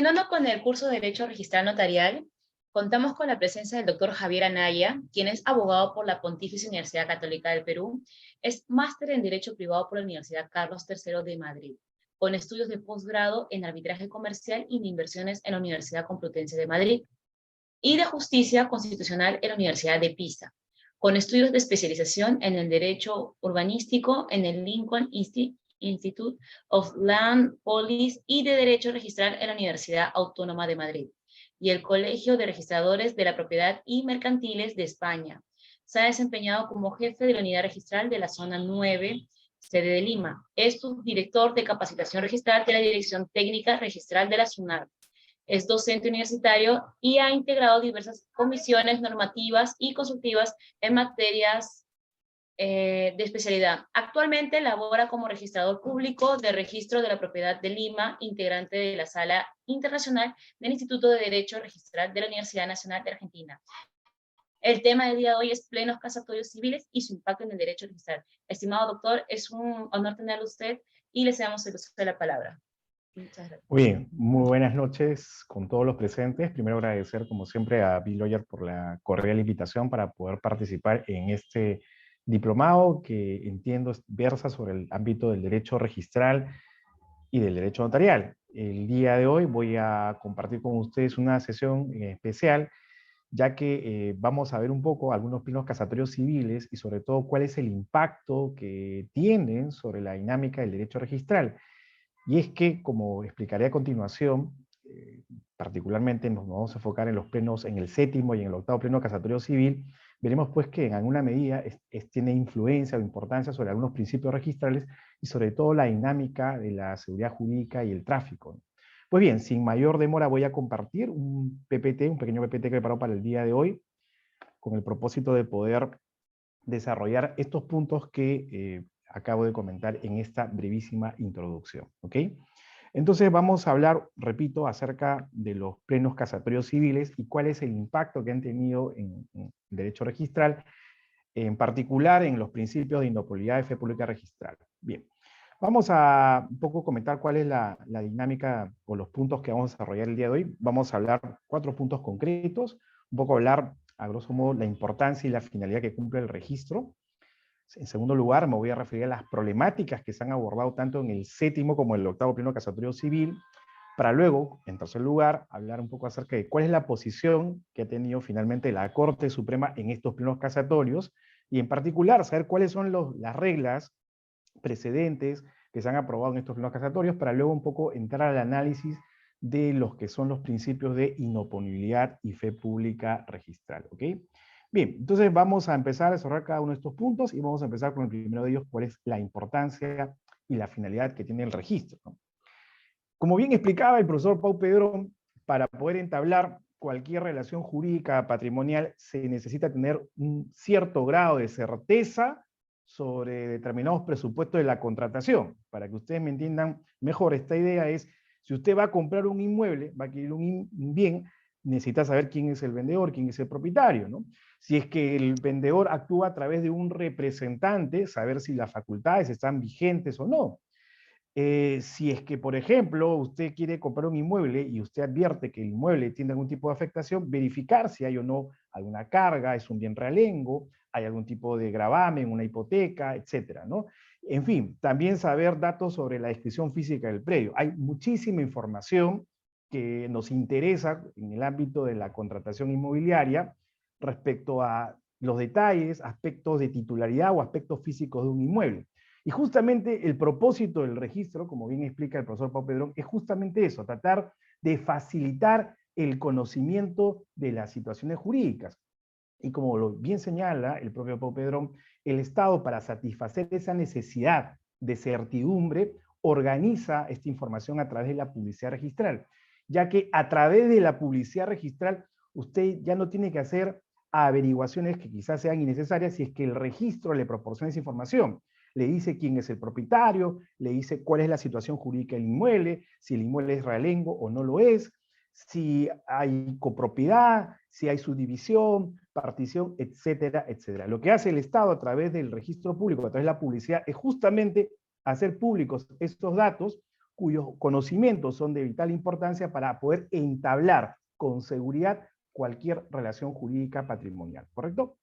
Continuando con el curso de Derecho Registral Notarial, contamos con la presencia del doctor Javier Anaya, quien es abogado por la Pontificia Universidad Católica del Perú, es máster en Derecho Privado por la Universidad Carlos III de Madrid, con estudios de posgrado en Arbitraje Comercial y de Inversiones en la Universidad Complutense de Madrid, y de Justicia Constitucional en la Universidad de Pisa, con estudios de especialización en el Derecho Urbanístico en el Lincoln Institute of Land Policy y de Derecho Registral en la Universidad Autónoma de Madrid y el Colegio de Registradores de la Propiedad y Mercantiles de España. Se ha desempeñado como jefe de la unidad registral de la Zona 9, sede de Lima. Es subdirector de capacitación registral de la Dirección Técnica Registral de la SUNAR. Es docente universitario y ha integrado diversas comisiones normativas y consultivas en materias de especialidad. Actualmente labora como registrador público de registro de la propiedad de Lima, integrante de la Sala Internacional del Instituto de Derecho Registral de la Universidad Nacional de Argentina. El tema del día de hoy es plenos casatorios civiles y su impacto en el derecho registral. Estimado doctor, es un honor tenerlo usted y le cedemos el uso de la palabra. Muchas gracias. Muy bien, muy buenas noches con todos los presentes. Primero agradecer, como siempre, a Bill Lawyer por la cordial invitación para poder participar en este diplomado que entiendo versa sobre el ámbito del derecho registral y del derecho notarial. El día de hoy voy a compartir con ustedes una sesión especial, ya que vamos a ver un poco algunos plenos casatorios civiles y sobre todo cuál es el impacto que tienen sobre la dinámica del derecho registral. Y es que, como explicaré a continuación, particularmente nos vamos a enfocar en los plenos, en el séptimo y en el octavo pleno casatorio civil, veremos pues que en alguna medida tiene influencia o importancia sobre algunos principios registrales y sobre todo la dinámica de la seguridad jurídica y el tráfico. Pues bien, sin mayor demora voy a compartir un PPT, un pequeño PPT que he preparado para el día de hoy, con el propósito de poder desarrollar estos puntos que acabo de comentar en esta brevísima introducción, ¿ok? Entonces vamos a hablar, repito, acerca de los plenos casatorios civiles y cuál es el impacto que han tenido en derecho registral, en particular en los principios de inopolidad de fe pública registral. Bien, vamos a un poco comentar cuál es la dinámica o los puntos que vamos a desarrollar el día de hoy. Vamos a hablar 4 puntos concretos, un poco hablar a grosso modo la importancia y la finalidad que cumple el registro. En segundo lugar, me voy a referir a las problemáticas que se han abordado tanto en el séptimo como en el octavo pleno casatorio civil, para luego, en tercer lugar, hablar un poco acerca de cuál es la posición que ha tenido finalmente la Corte Suprema en estos plenos casatorios, y en particular, saber cuáles son las reglas precedentes que se han aprobado en estos plenos casatorios, para luego un poco entrar al análisis de los que son los principios de inoponibilidad y fe pública registral, ¿ok? Bien, entonces vamos a empezar a desarrollar cada uno de estos puntos y vamos a empezar con el primero de ellos, cuál es la importancia y la finalidad que tiene el registro, ¿no? Como bien explicaba el profesor Pau Pedrón, para poder entablar cualquier relación jurídica patrimonial se necesita tener un cierto grado de certeza sobre determinados presupuestos de la contratación. Para que ustedes me entiendan mejor, esta idea es, si usted va a comprar un inmueble, va a adquirir un bien, necesita saber quién es el vendedor, quién es el propietario, ¿no? Si es que el vendedor actúa a través de un representante, saber si las facultades están vigentes o no. Si es que, por ejemplo, usted quiere comprar un inmueble y usted advierte que el inmueble tiene algún tipo de afectación, verificar si hay o no alguna carga, es un bien realengo, hay algún tipo de gravamen, una hipoteca, etcétera, ¿no? En fin, también saber datos sobre la descripción física del predio. Hay muchísima información que nos interesa en el ámbito de la contratación inmobiliaria respecto a los detalles, aspectos de titularidad o aspectos físicos de un inmueble. Y justamente el propósito del registro, como bien explica el profesor Pau Pedrón, es justamente eso, tratar de facilitar el conocimiento de las situaciones jurídicas. Y como bien señala el propio Pau Pedrón, el Estado, para satisfacer esa necesidad de certidumbre, organiza esta información a través de la publicidad registral, ya que a través de la publicidad registral usted ya no tiene que hacer averiguaciones que quizás sean innecesarias si es que el registro le proporciona esa información. Le dice quién es el propietario, le dice cuál es la situación jurídica del inmueble, si el inmueble es realengo o no lo es, si hay copropiedad, si hay subdivisión, partición, etcétera, etcétera. Lo que hace el Estado a través del registro público, a través de la publicidad, es justamente hacer públicos estos datos, cuyos conocimientos son de vital importancia para poder entablar con seguridad cualquier relación jurídica patrimonial, ¿correcto?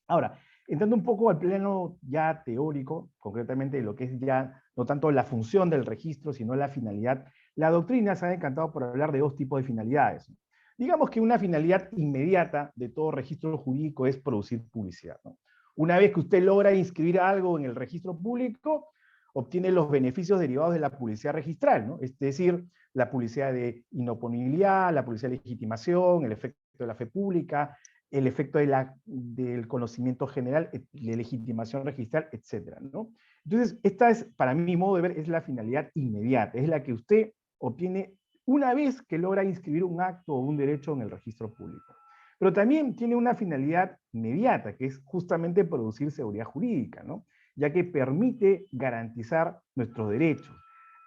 Ahora, entrando un poco al plano ya teórico, concretamente de lo que es ya no tanto la función del registro, sino la finalidad, la doctrina se ha decantado por hablar de dos tipos de finalidades. Digamos que una finalidad inmediata de todo registro jurídico es producir publicidad, ¿no? Una vez que usted logra inscribir algo en el registro público, obtiene los beneficios derivados de la publicidad registral, ¿no? Es decir, la publicidad de inoponibilidad, la publicidad de legitimación, el efecto de la fe pública, el efecto del conocimiento general, de legitimación registral, etc., ¿no? Entonces, esta es, para mi modo de ver, es la finalidad inmediata, es la que usted obtiene una vez que logra inscribir un acto o un derecho en el registro público. Pero también tiene una finalidad inmediata, que es justamente producir seguridad jurídica, ¿no? Ya que permite garantizar nuestros derechos.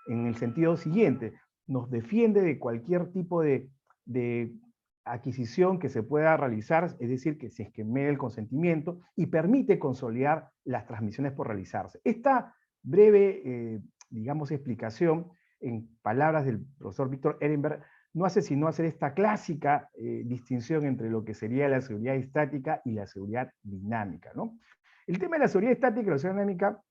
En el sentido siguiente, nos defiende de cualquier tipo de adquisición que se pueda realizar, es decir, que se esquemee el consentimiento, y permite consolidar las transmisiones por realizarse. Esta breve, digamos, explicación, en palabras del profesor Víctor Ehrenberg, no hace sino hacer esta clásica distinción entre lo que sería la seguridad estática y la seguridad dinámica, ¿no? El tema de la seguridad estática y la seguridad dinámica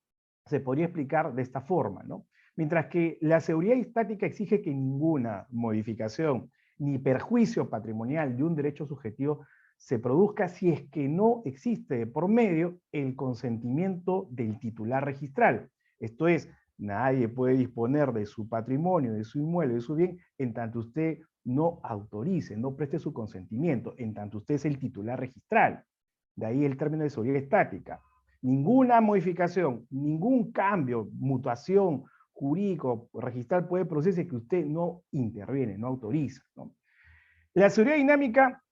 se podría explicar de esta forma, ¿no? Mientras que la seguridad estática exige que ninguna modificación ni perjuicio patrimonial de un derecho subjetivo se produzca si es que no existe de por medio el consentimiento del titular registral. Esto es, nadie puede disponer de su patrimonio, de su inmueble, de su bien, en tanto usted no autorice, no preste su consentimiento, en tanto usted es el titular registral. De ahí el término de seguridad estática. Ninguna modificación, ningún cambio, mutación jurídico, registral puede producirse que usted no interviene, no autoriza, ¿no? La seguridad dinámica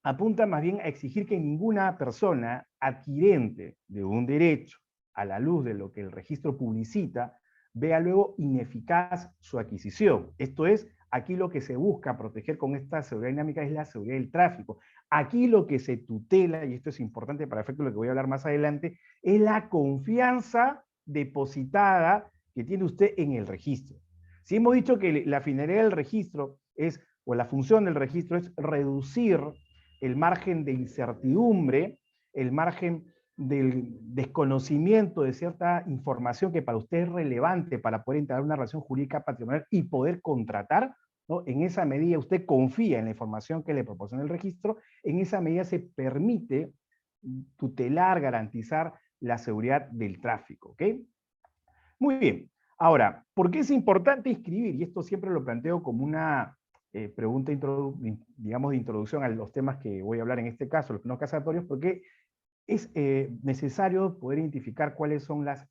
apunta más bien a exigir que ninguna persona adquirente de un derecho a la luz de lo que el registro publicita vea luego ineficaz su adquisición. Esto es, aquí lo que se busca proteger con esta seguridad dinámica es la seguridad del tráfico. Aquí lo que se tutela, y esto es importante para efecto de lo que voy a hablar más adelante, es la confianza depositada que tiene usted en el registro. Si hemos dicho que la finalidad del registro es, o la función del registro es reducir el margen de incertidumbre, el margen del desconocimiento de cierta información que para usted es relevante para poder integrar una relación jurídica patrimonial y poder contratar, ¿no? En esa medida usted confía en la información que le proporciona el registro, en esa medida se permite tutelar, garantizar la seguridad del tráfico, ¿ok? Muy bien. Ahora, ¿por qué es importante inscribir? Y esto siempre lo planteo como una pregunta, digamos, de introducción a los temas que voy a hablar en este caso, los plenos casatorios, porque es necesario poder identificar cuáles son las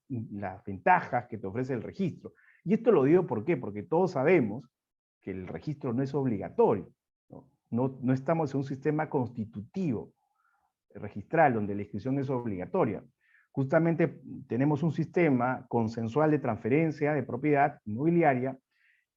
ventajas que te ofrece el registro. Y esto lo digo ¿por qué? Porque todos sabemos que el registro no es obligatorio, ¿no? No estamos en un sistema constitutivo registral donde la inscripción es obligatoria. Justamente tenemos un sistema consensual de transferencia de propiedad inmobiliaria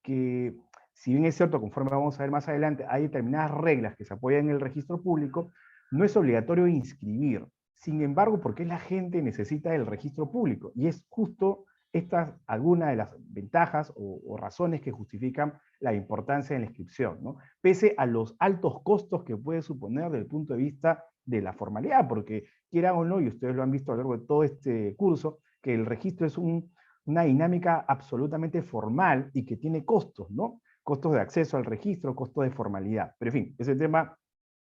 que, si bien es cierto, conforme vamos a ver más adelante, hay determinadas reglas que se apoyan en el registro público, no es obligatorio inscribir. Sin embargo, ¿por qué la gente necesita el registro público? Y es justo estas algunas de las ventajas o razones que justifican la importancia de la inscripción, ¿no? Pese a los altos costos que puede suponer desde el punto de vista de la formalidad, porque quieran o no, y ustedes lo han visto a lo largo de todo este curso, que el registro es una dinámica absolutamente formal y que tiene costos, ¿no? Costos de acceso al registro, costos de formalidad. Pero en fin, ese tema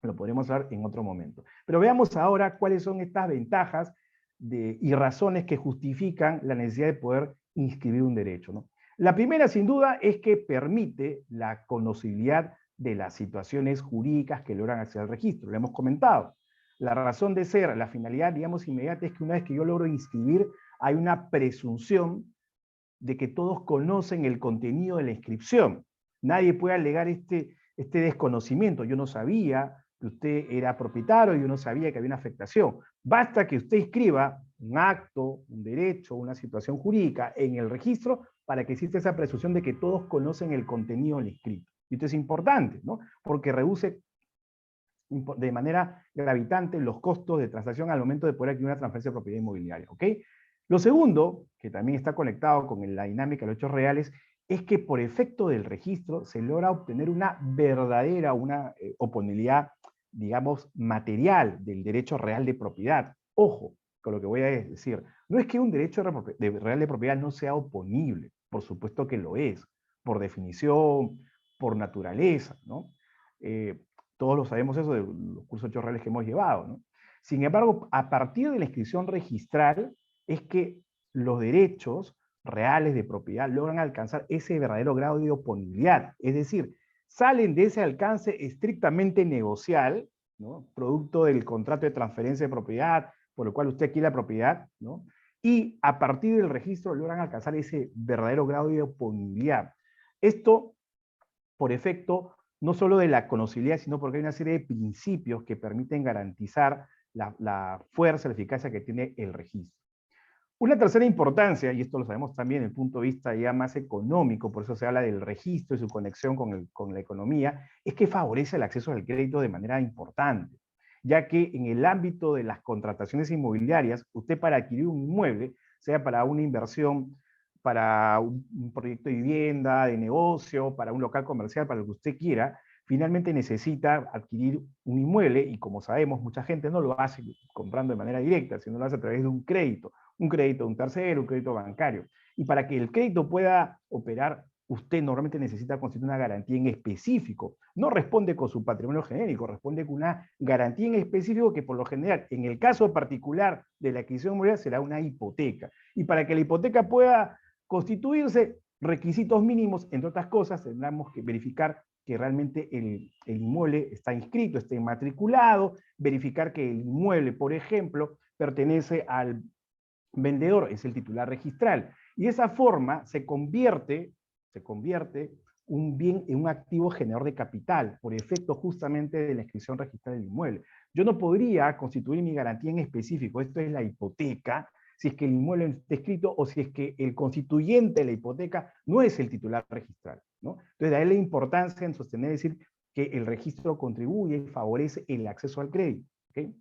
lo podremos hablar en otro momento. Pero veamos ahora cuáles son estas ventajas y razones que justifican la necesidad de poder inscribir un derecho, ¿no? La primera, sin duda, es que permite la conocibilidad de las situaciones jurídicas que logran acceder al registro. Lo hemos comentado. La razón de ser, la finalidad, digamos, inmediata es que una vez que yo logro inscribir, hay una presunción de que todos conocen el contenido de la inscripción. Nadie puede alegar este desconocimiento. Yo no sabía que usted era propietario, yo no sabía que había una afectación. Basta que usted inscriba un acto, un derecho, una situación jurídica en el registro para que exista esa presunción de que todos conocen el contenido del escrito. Y esto es importante, ¿no? Porque reduce de manera gravitante los costos de transacción al momento de poder adquirir una transferencia de propiedad inmobiliaria, ¿ok? Lo segundo, que también está conectado con la dinámica de los hechos reales, es que por efecto del registro se logra obtener una verdadera, una oponibilidad, digamos, material del derecho real de propiedad. Ojo con lo que voy a decir. No es que un derecho real de propiedad no sea oponible, por supuesto que lo es, por definición, por naturaleza, ¿no? Todos lo sabemos eso de los cursos reales que hemos llevado, ¿no? Sin embargo, a partir de la inscripción registral es que los derechos reales de propiedad logran alcanzar ese verdadero grado de oponibilidad, es decir, salen de ese alcance estrictamente negocial, ¿no? Producto del contrato de transferencia de propiedad, por el cual usted adquiere la propiedad, ¿no? Y a partir del registro logran alcanzar ese verdadero grado de oponibilidad. Esto por efecto no solo de la conocibilidad, sino porque hay una serie de principios que permiten garantizar la fuerza, la eficacia que tiene el registro. Una tercera importancia, y esto lo sabemos también desde el punto de vista ya más económico, por eso se habla del registro y su conexión con la economía, es que favorece el acceso al crédito de manera importante, ya que en el ámbito de las contrataciones inmobiliarias, usted para adquirir un inmueble, sea para una inversión, para un proyecto de vivienda, de negocio, para un local comercial, para lo que usted quiera, finalmente necesita adquirir un inmueble, y como sabemos, mucha gente no lo hace comprando de manera directa, sino lo hace a través de un crédito de un tercero, un crédito bancario. Y para que el crédito pueda operar, usted normalmente necesita constituir una garantía en específico. No responde con su patrimonio genérico, responde con una garantía en específico que por lo general, en el caso particular de la adquisición inmobiliaria, será una hipoteca. Y para que la hipoteca pueda constituirse, requisitos mínimos, entre otras cosas, tendremos que verificar que realmente el inmueble está inscrito, está inmatriculado, verificar que el inmueble, por ejemplo, pertenece al vendedor, es el titular registral. Y de esa forma se convierte un bien en un activo generador de capital, por efecto justamente de la inscripción registral del inmueble. Yo no podría constituir mi garantía en específico, esto es la hipoteca, si es que el inmueble está escrito o si es que el constituyente de la hipoteca no es el titular registral, ¿no? Entonces, de ahí la importancia en sostener, decir, que el registro contribuye y favorece el acceso al crédito, ¿okay?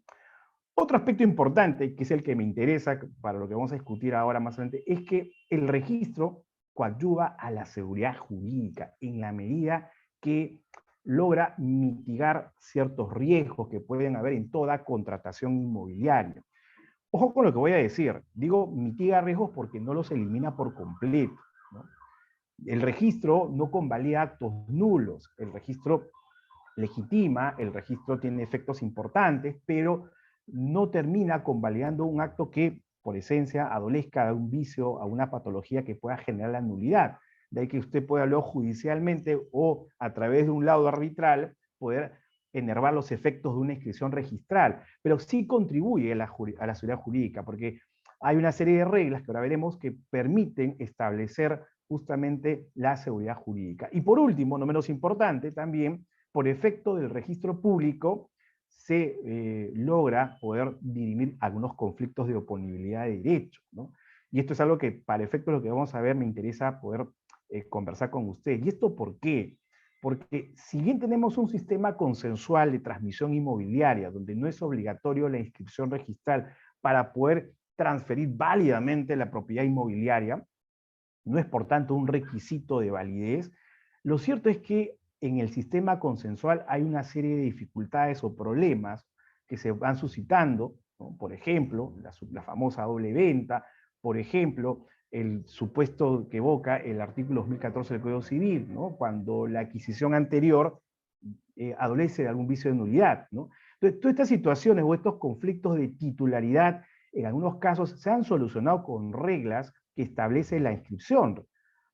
Otro aspecto importante, que es el que me interesa para lo que vamos a discutir ahora más adelante, es que el registro coadyuva a la seguridad jurídica en la medida que logra mitigar ciertos riesgos que pueden haber en toda contratación inmobiliaria. Ojo con lo que voy a decir, digo mitiga riesgos porque no los elimina por completo, ¿no? El registro no convalida actos nulos, el registro legitima, el registro tiene efectos importantes, pero no termina convalidando un acto que, por esencia, adolezca de un vicio, a una patología que pueda generar la nulidad. De ahí que usted pueda luego judicialmente o a través de un laudo arbitral poder enervar los efectos de una inscripción registral, pero sí contribuye a la seguridad jurídica, porque hay una serie de reglas que ahora veremos que permiten establecer justamente la seguridad jurídica. Y por último, no menos importante también, por efecto del registro público, se logra poder dirimir algunos conflictos de oponibilidad de derechos, ¿no? Y esto es algo que, para efecto de lo que vamos a ver, me interesa poder conversar con usted. ¿Y esto por qué? Porque si bien tenemos un sistema consensual de transmisión inmobiliaria, donde no es obligatorio la inscripción registral para poder transferir válidamente la propiedad inmobiliaria, no es por tanto un requisito de validez, lo cierto es que en el sistema consensual hay una serie de dificultades o problemas que se van suscitando, ¿no? Por ejemplo, la famosa doble venta, por ejemplo, el supuesto que evoca el artículo 2014 del Código Civil, ¿no? Cuando la adquisición anterior adolece de algún vicio de nulidad, ¿no? Entonces, todas estas situaciones o estos conflictos de titularidad, en algunos casos, se han solucionado con reglas que establece la inscripción,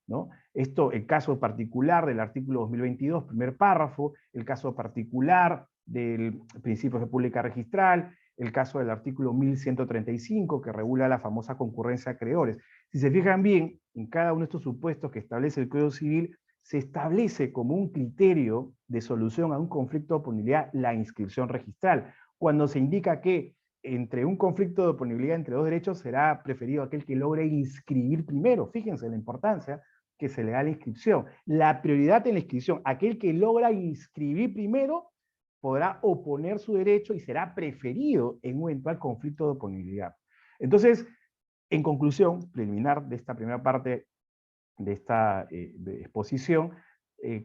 ¿no? Esto, el caso particular del artículo 2022, primer párrafo, el caso particular del principio de pública registral, el caso del artículo 1135, que regula la famosa concurrencia de acreedores. Si se fijan bien, en cada uno de estos supuestos que establece el Código Civil, se establece como un criterio de solución a un conflicto de oponibilidad la inscripción registral, cuando se indica que entre un conflicto de oponibilidad entre dos derechos será preferido aquel que logre inscribir primero. Fíjense la importancia que se le da a la inscripción. La prioridad en la inscripción, aquel que logra inscribir primero podrá oponer su derecho y será preferido en un eventual conflicto de oponibilidad. Entonces, en conclusión, preliminar de esta primera parte de esta exposición,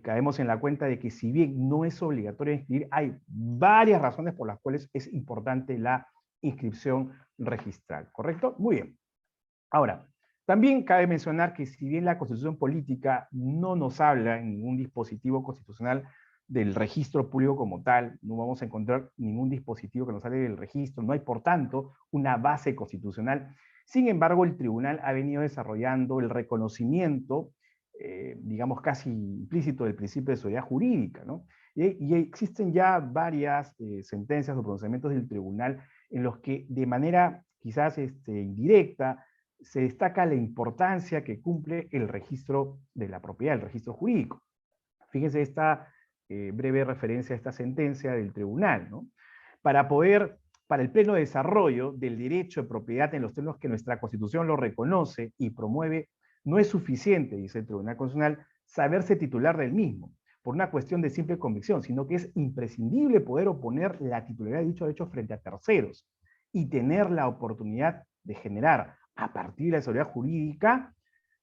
caemos en la cuenta de que si bien no es obligatorio inscribir, hay varias razones por las cuales es importante la inscripción registral, ¿correcto? Muy bien. Ahora, también cabe mencionar que si bien la Constitución Política no nos habla en ningún dispositivo constitucional del registro público como tal, no vamos a encontrar ningún dispositivo que nos hable del registro, no hay por tanto una base constitucional. Sin embargo, el tribunal ha venido desarrollando el reconocimiento, digamos, casi implícito del principio de seguridad jurídica, ¿no? Y existen ya varias sentencias o pronunciamientos del tribunal en los que de manera quizás indirecta se destaca la importancia que cumple el registro de la propiedad, el registro jurídico. Fíjense esta breve referencia a esta sentencia del tribunal, ¿no? Para el pleno desarrollo del derecho de propiedad en los términos que nuestra Constitución lo reconoce y promueve, no es suficiente, dice el Tribunal Constitucional, saberse titular del mismo, por una cuestión de simple convicción, sino que es imprescindible poder oponer la titularidad de dicho derecho frente a terceros y tener la oportunidad de generar, a partir de la seguridad jurídica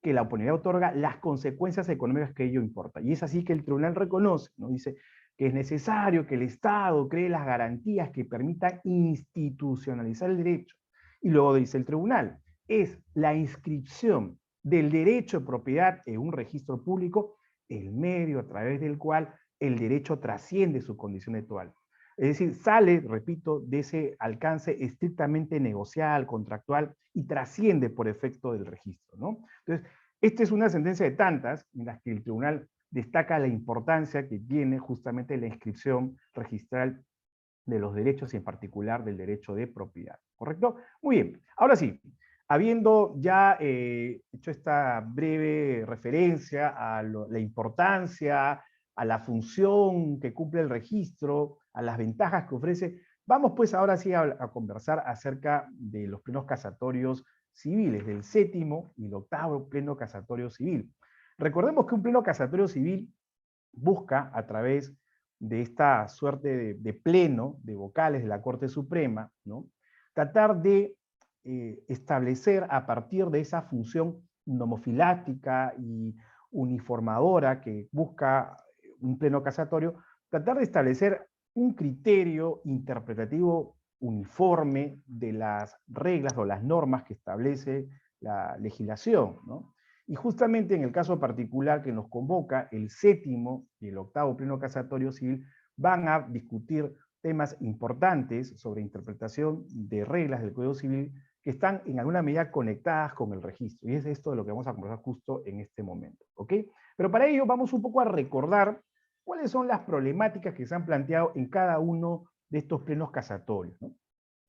que la oportunidad otorga, las consecuencias económicas que ello importa. Y es así que el tribunal reconoce, ¿no? Dice que es necesario que el Estado cree las garantías que permitan institucionalizar el derecho. Y luego dice el tribunal, es la inscripción del derecho de propiedad en un registro público el medio a través del cual el derecho trasciende su condición actual. Es decir, sale, repito, de ese alcance estrictamente negocial, contractual, y trasciende por efecto del registro, ¿no? Entonces, esta es una sentencia de tantas en las que el tribunal destaca la importancia que tiene justamente la inscripción registral de los derechos y en particular del derecho de propiedad, ¿correcto? Muy bien, ahora sí, habiendo ya hecho esta breve referencia a la importancia, a la función que cumple el registro, a las ventajas que ofrece, vamos pues ahora sí a conversar acerca de los plenos casatorios civiles, del séptimo y el octavo pleno casatorio civil. Recordemos que un pleno casatorio civil busca, a través de esta suerte de pleno de vocales de la Corte Suprema, ¿no? Tratar de establecer a partir de esa función nomofilática y uniformadora que busca un pleno casatorio, tratar de establecer un criterio interpretativo uniforme de las reglas o las normas que establece la legislación, ¿no? Y justamente en el caso particular que nos convoca, el séptimo y el octavo pleno casatorio civil van a discutir temas importantes sobre interpretación de reglas del Código Civil que están en alguna medida conectadas con el registro. Y es esto de lo que vamos a conversar justo en este momento, ¿ok? Pero para ello vamos un poco a recordar cuáles son las problemáticas que se han planteado en cada uno de estos plenos casatorios, ¿no?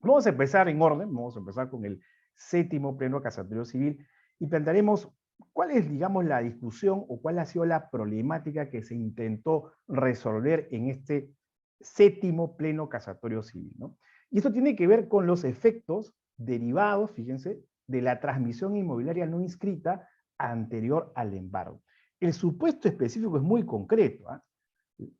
Vamos a empezar en orden, vamos a empezar con el séptimo pleno casatorio civil y plantearemos cuál es, digamos, la discusión o cuál ha sido la problemática que se intentó resolver en este séptimo pleno casatorio civil, ¿no? Y esto tiene que ver con los efectos derivados, fíjense, de la transmisión inmobiliaria no inscrita anterior al embargo. El supuesto específico es muy concreto, ¿eh?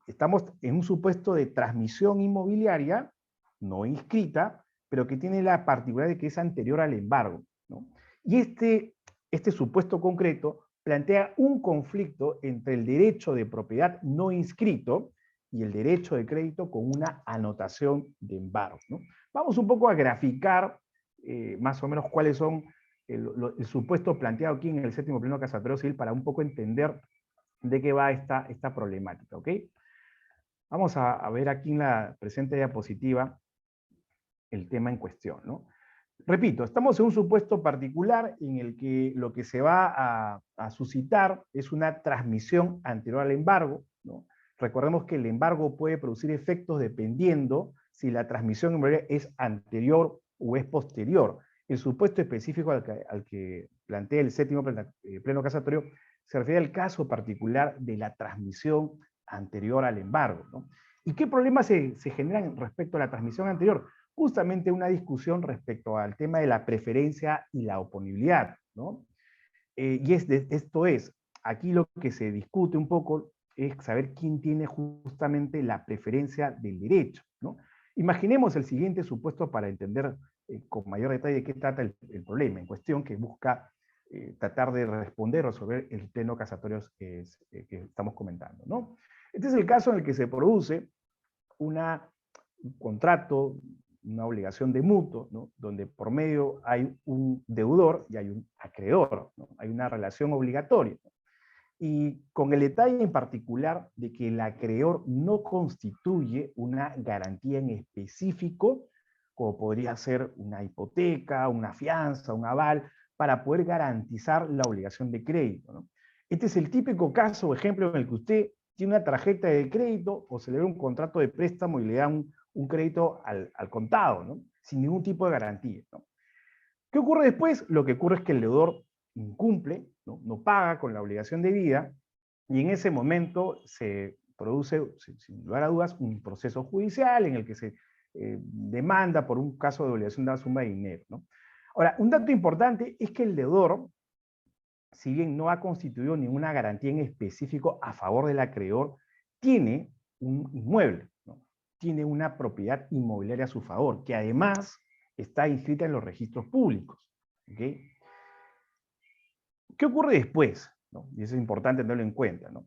Estamos en un supuesto de transmisión inmobiliaria no inscrita, pero que tiene la particularidad de que es anterior al embargo, ¿no? Y este supuesto concreto plantea un conflicto entre el derecho de propiedad no inscrito y el derecho de crédito con una anotación de embargo, ¿no? Vamos un poco a graficar más o menos cuáles son el supuesto planteado aquí en el séptimo pleno casatorio civil para un poco entender de qué va esta problemática, ¿ok? Vamos a ver aquí en la presente diapositiva el tema en cuestión, ¿no? Repito, estamos en un supuesto particular en el que lo que se va a suscitar es una transmisión anterior al embargo, ¿no? Recordemos que el embargo puede producir efectos dependiendo si la transmisión inmobiliaria es anterior o es posterior. El supuesto específico al que plantea el séptimo pleno casatorio se refiere al caso particular de la transmisión anterior al embargo, ¿no? ¿Y qué problemas se generan respecto a la transmisión anterior? Justamente una discusión respecto al tema de la preferencia y la oponibilidad, ¿no? Esto es, aquí lo que se discute un poco es saber quién tiene justamente la preferencia del derecho, ¿no? Imaginemos el siguiente supuesto para entender con mayor detalle de qué trata el problema en cuestión que busca tratar de responder, resolver el pleno casatorio que estamos comentando, ¿no? Este es el caso en el que se produce un contrato, una obligación de mutuo, ¿no? Donde por medio hay un deudor y hay un acreedor, ¿no? Hay una relación obligatoria, ¿no? Y con el detalle en particular de que el acreedor no constituye una garantía en específico, como podría ser una hipoteca, una fianza, un aval, para poder garantizar la obligación de crédito, ¿no? Este es el típico caso o ejemplo en el que usted tiene una tarjeta de crédito o celebra un contrato de préstamo y le da un crédito al contado, ¿no? Sin ningún tipo de garantía, ¿no? ¿Qué ocurre después? Lo que ocurre es que el deudor incumple, no paga con la obligación debida, y en ese momento se produce, sin lugar a dudas, un proceso judicial en el que se demanda por un caso de obligación de la suma de dinero, ¿no? Ahora, un dato importante es que el deudor, si bien no ha constituido ninguna garantía en específico a favor del acreedor, tiene un inmueble, ¿no? Tiene una propiedad inmobiliaria a su favor, que además está inscrita en los registros públicos, ¿okay? ¿Qué ocurre después? ¿No? Y eso es importante tenerlo en cuenta, ¿no?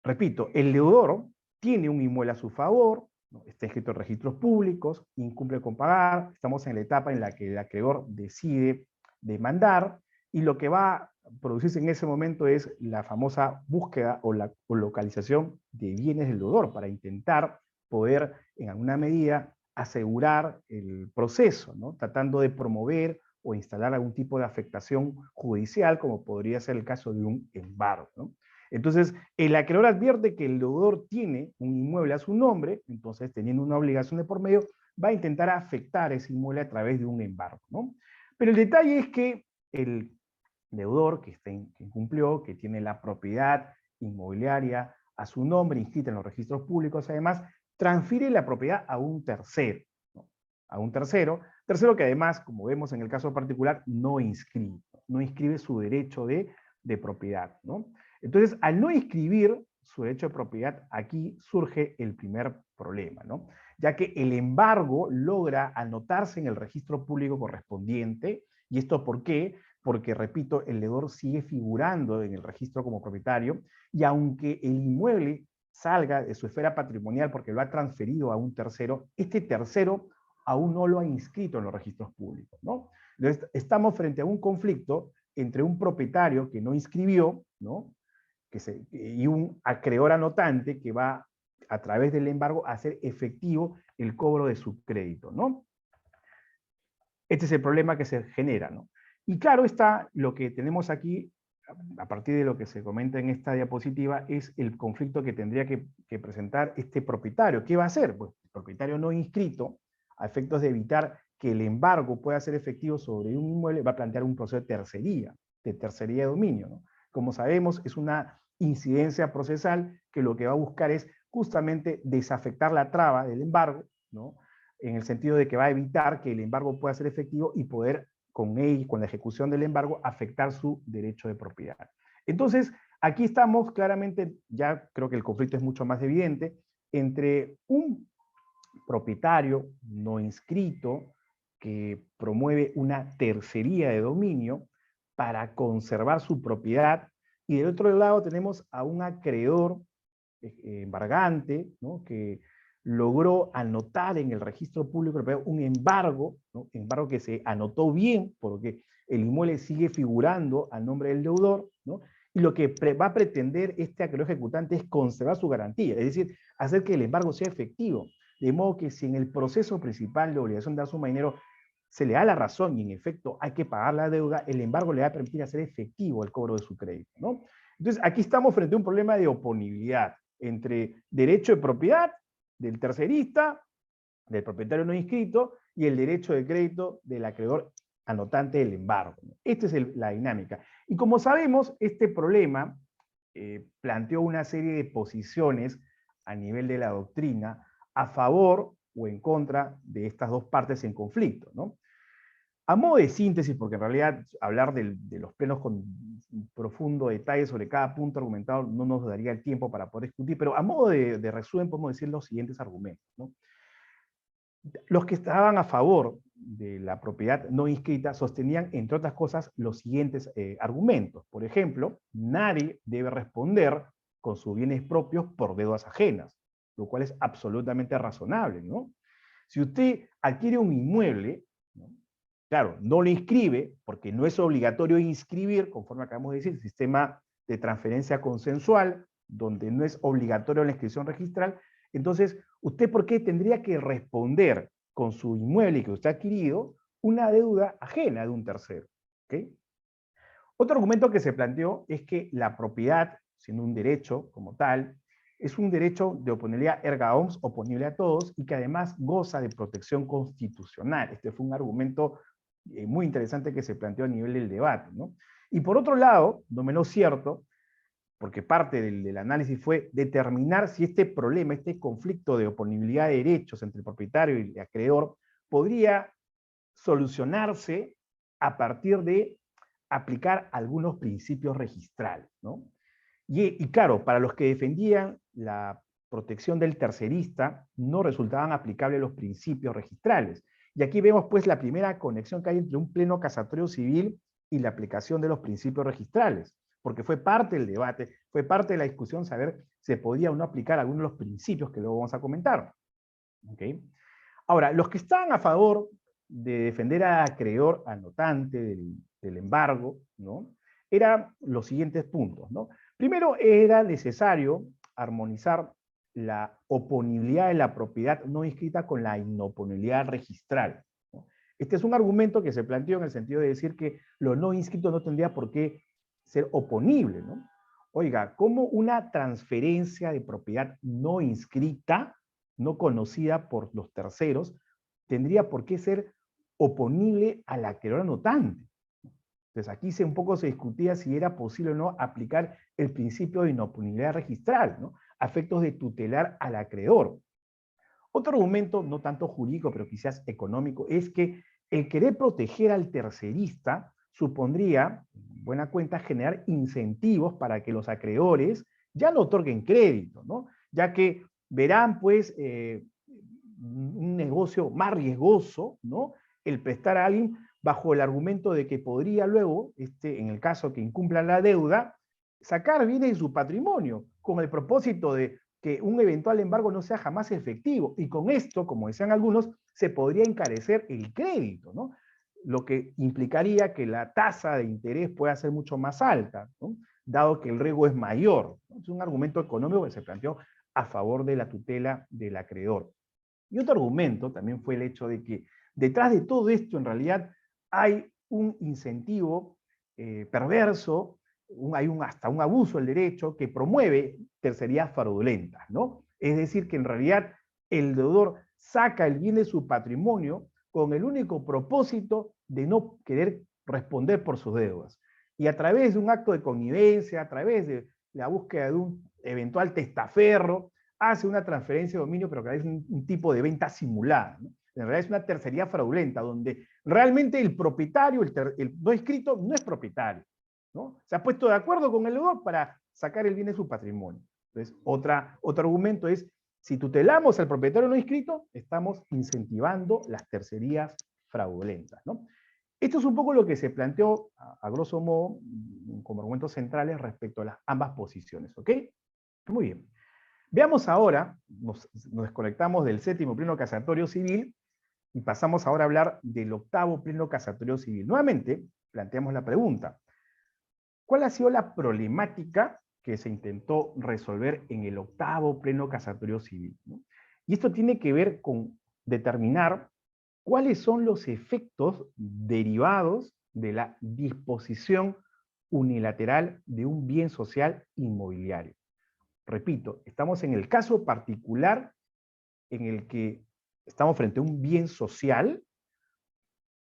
Repito, el deudor tiene un inmueble a su favor, ¿no? Está inscrito en registros públicos, incumple con pagar, estamos en la etapa en la que el acreedor decide demandar, y lo que va a producirse en ese momento es la famosa búsqueda o localización de bienes del deudor para intentar poder, en alguna medida, asegurar el proceso, ¿no? Tratando de promover o instalar algún tipo de afectación judicial, como podría ser el caso de un embargo, ¿no? Entonces, el acreedor advierte que el deudor tiene un inmueble a su nombre, entonces, teniendo una obligación de por medio, va a intentar afectar ese inmueble a través de un embargo, ¿no? Pero el detalle es que el deudor que incumplió, que tiene la propiedad inmobiliaria a su nombre, inscrita en los registros públicos, además, transfiere la propiedad a un tercero, ¿no? A un tercero que además, como vemos en el caso particular, no inscribe su derecho de propiedad, ¿no? Entonces, al no inscribir su derecho de propiedad, aquí surge el primer problema, ¿no? Ya que el embargo logra anotarse en el registro público correspondiente. ¿Y esto por qué? Porque, repito, el deudor sigue figurando en el registro como propietario, y aunque el inmueble salga de su esfera patrimonial porque lo ha transferido a un tercero, este tercero aún no lo ha inscrito en los registros públicos, ¿no? Entonces, estamos frente a un conflicto entre un propietario que no inscribió, ¿no? Y un acreedor anotante que va, a través del embargo, a hacer efectivo el cobro de su crédito, ¿no? Este es el problema que se genera, ¿no? Y claro está, lo que tenemos aquí, a partir de lo que se comenta en esta diapositiva, es el conflicto que tendría que presentar este propietario. ¿Qué va a hacer? Pues el propietario no inscrito, a efectos de evitar que el embargo pueda ser efectivo sobre un inmueble, va a plantear un proceso de tercería de dominio, ¿no? Como sabemos, es una incidencia procesal que lo que va a buscar es justamente desafectar la traba del embargo, ¿no? En el sentido de que va a evitar que el embargo pueda ser efectivo y poder con la ejecución del embargo, afectar su derecho de propiedad. Entonces, aquí estamos claramente, ya creo que el conflicto es mucho más evidente, entre un propietario no inscrito que promueve una tercería de dominio para conservar su propiedad, y del otro lado tenemos a un acreedor embargante, ¿no? Que logró anotar en el registro público un embargo, ¿no? Embargo que se anotó bien porque el inmueble sigue figurando a nombre del deudor, ¿no? Y lo que va a pretender este acreedor ejecutante es conservar su garantía, es decir, hacer que el embargo sea efectivo, de modo que si en el proceso principal de obligación de suma de dinero se le da la razón y en efecto hay que pagar la deuda, el embargo le va a permitir hacer efectivo el cobro de su crédito, ¿no? Entonces aquí estamos frente a un problema de oponibilidad entre derecho de propiedad del tercerista, del propietario no inscrito, y el derecho de crédito del acreedor anotante del embargo. Esta es la dinámica. Y como sabemos, este problema planteó una serie de posiciones a nivel de la doctrina a favor o en contra de estas dos partes en conflicto, ¿no? A modo de síntesis, porque en realidad hablar de los plenos con profundo detalle sobre cada punto argumentado no nos daría el tiempo para poder discutir, pero a modo de resumen podemos decir los siguientes argumentos, ¿no? Los que estaban a favor de la propiedad no inscrita sostenían, entre otras cosas, los siguientes argumentos. Por ejemplo, nadie debe responder con sus bienes propios por deudas ajenas, lo cual es absolutamente razonable, ¿no? Si usted adquiere un inmueble, ¿no? Claro, no lo inscribe, porque no es obligatorio inscribir, conforme acabamos de decir, el sistema de transferencia consensual, donde no es obligatorio la inscripción registral. Entonces, ¿usted por qué tendría que responder con su inmueble que usted ha adquirido una deuda ajena de un tercero? ¿Okay? Otro argumento que se planteó es que la propiedad, siendo un derecho como tal, es un derecho de oponibilidad erga omnes, oponible a todos, y que además goza de protección constitucional. Este fue un argumento muy interesante que se planteó a nivel del debate, ¿no? Y por otro lado, no menos cierto, porque parte del análisis fue determinar si este problema, este conflicto de oponibilidad de derechos entre el propietario y el acreedor, podría solucionarse a partir de aplicar algunos principios registrales, ¿no? Y claro, para los que defendían la protección del tercerista, no resultaban aplicables los principios registrales. Y aquí vemos pues la primera conexión que hay entre un pleno casatorio civil y la aplicación de los principios registrales, porque fue parte del debate, fue parte de la discusión saber si se podía o no aplicar algunos de los principios que luego vamos a comentar. ¿Okay? Ahora, los que estaban a favor de defender al acreedor anotante del embargo, ¿no? Eran los siguientes puntos, ¿no? Primero, era necesario armonizar la oponibilidad de la propiedad no inscrita con la inoponibilidad registral, ¿no? Este es un argumento que se planteó en el sentido de decir que lo no inscrito no tendría por qué ser oponible, ¿no? Oiga, ¿cómo una transferencia de propiedad no inscrita, no conocida por los terceros, tendría por qué ser oponible al acreedor anotante? Entonces aquí un poco se discutía si era posible o no aplicar el principio de inoponibilidad registral, ¿no? A efectos de tutelar al acreedor. Otro argumento, no tanto jurídico, pero quizás económico, es que el querer proteger al tercerista supondría, en buena cuenta, generar incentivos para que los acreedores ya no otorguen crédito, ¿no? Ya que verán, pues, un negocio más riesgoso, ¿no? El prestar a alguien bajo el argumento de que podría luego, en el caso que incumpla la deuda, sacar bienes de su patrimonio, con el propósito de que un eventual embargo no sea jamás efectivo. Y con esto, como decían algunos, se podría encarecer el crédito, ¿no? Lo que implicaría que la tasa de interés pueda ser mucho más alta, ¿no? Dado que el riesgo es mayor, ¿no? Es un argumento económico que se planteó a favor de la tutela del acreedor. Y otro argumento también fue el hecho de que detrás de todo esto en realidad hay un incentivo perverso, hasta un abuso del derecho que promueve tercerías fraudulentas, ¿no? Es decir, que en realidad el deudor saca el bien de su patrimonio con el único propósito de no querer responder por sus deudas. Y a través de un acto de connivencia, a través de la búsqueda de un eventual testaferro, hace una transferencia de dominio, pero que es un tipo de venta simulada, ¿no? En realidad es una tercería fraudulenta, donde realmente el propietario, el no inscrito, no es propietario, ¿no? Se ha puesto de acuerdo con el deudor para sacar el bien de su patrimonio. Entonces, otro argumento es, si tutelamos al propietario no inscrito, estamos incentivando las tercerías fraudulentas, ¿no? Esto es un poco lo que se planteó, a grosso modo, como argumentos centrales respecto a las ambas posiciones, ¿ok? Muy bien. Veamos ahora, nos desconectamos del séptimo pleno casatorio civil y pasamos ahora a hablar del octavo pleno casatorio civil. Nuevamente, planteamos la pregunta: ¿cuál ha sido la problemática que se intentó resolver en el octavo pleno casatorio civil, ¿no? Y esto tiene que ver con determinar cuáles son los efectos derivados de la disposición unilateral de un bien social inmobiliario. Repito, estamos en el caso particular en el que estamos frente a un bien social,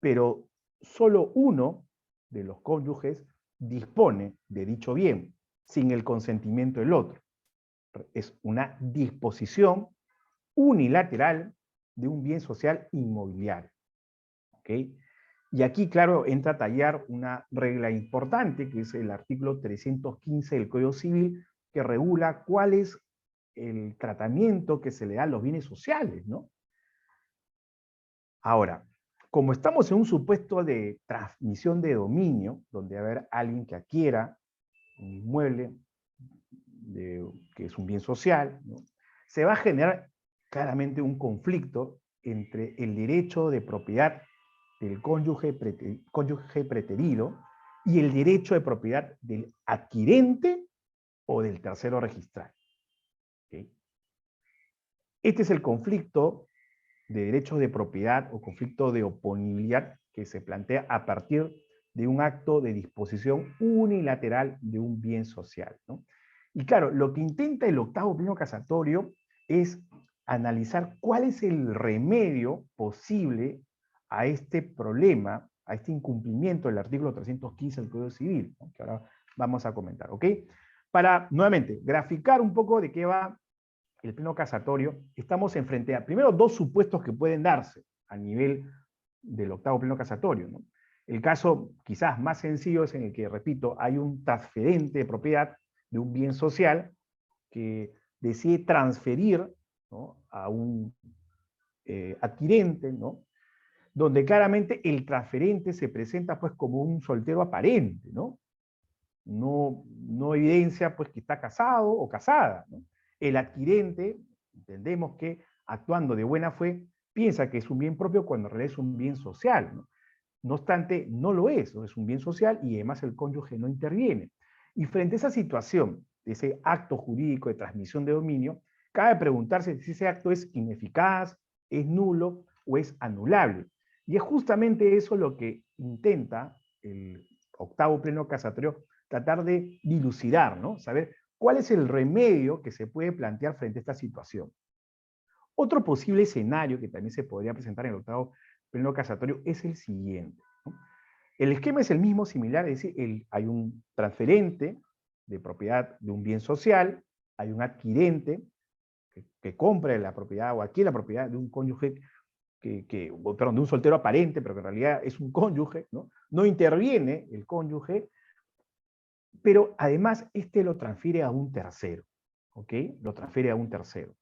pero solo uno de los cónyuges dispone de dicho bien, sin el consentimiento del otro. Es una disposición unilateral de un bien social inmobiliario. ¿Ok? Y aquí, claro, entra a tallar una regla importante, que es el artículo 315 del Código Civil, que regula cuál es el tratamiento que se le da a los bienes sociales, ¿no? Ahora, Como estamos en un supuesto de transmisión de dominio, donde va a haber alguien que adquiera un inmueble que es un bien social, ¿no? Se va a generar claramente un conflicto entre el derecho de propiedad del cónyuge preterido y el derecho de propiedad del adquirente o del tercero registral. ¿Okay? Este es el conflicto de derechos de propiedad o conflicto de oponibilidad que se plantea a partir de un acto de disposición unilateral de un bien social, ¿no? Y claro, lo que intenta el octavo pleno casatorio es analizar cuál es el remedio posible a este problema, a este incumplimiento del artículo 315 del Código Civil, ¿no? Que ahora vamos a comentar, ¿ok? Para, nuevamente, graficar un poco de qué va el pleno casatorio, estamos enfrente a, primero, dos supuestos que pueden darse a nivel del octavo pleno casatorio, ¿no? El caso quizás más sencillo es en el que, repito, hay un transferente de propiedad de un bien social que decide transferir, ¿no?, a un adquirente, ¿no?, donde claramente el transferente se presenta pues como un soltero aparente, ¿no? No evidencia pues que está casado o casada, ¿no? El adquirente, entendemos que actuando de buena fe, piensa que es un bien propio cuando en realidad es un bien social, ¿no? No obstante, no lo es, ¿no? Es un bien social y además el cónyuge no interviene. Y frente a esa situación, de ese acto jurídico de transmisión de dominio, cabe preguntarse si ese acto es ineficaz, es nulo o es anulable. Y es justamente eso lo que intenta el octavo pleno casatorio tratar de dilucidar, ¿no? Saber cuál es el remedio que se puede plantear frente a esta situación. Otro posible escenario que también se podría presentar en el octavo pleno casatorio es el siguiente, ¿no? El esquema es el mismo, similar, es decir, hay un transferente de propiedad de un bien social, hay un adquirente que compra la propiedad o adquiere la propiedad de un cónyuge perdón, de un soltero aparente, pero que en realidad es un cónyuge, ¿no? No interviene el cónyuge, pero además este lo transfiere a un tercero, ¿ok? Lo transfiere a un tercero.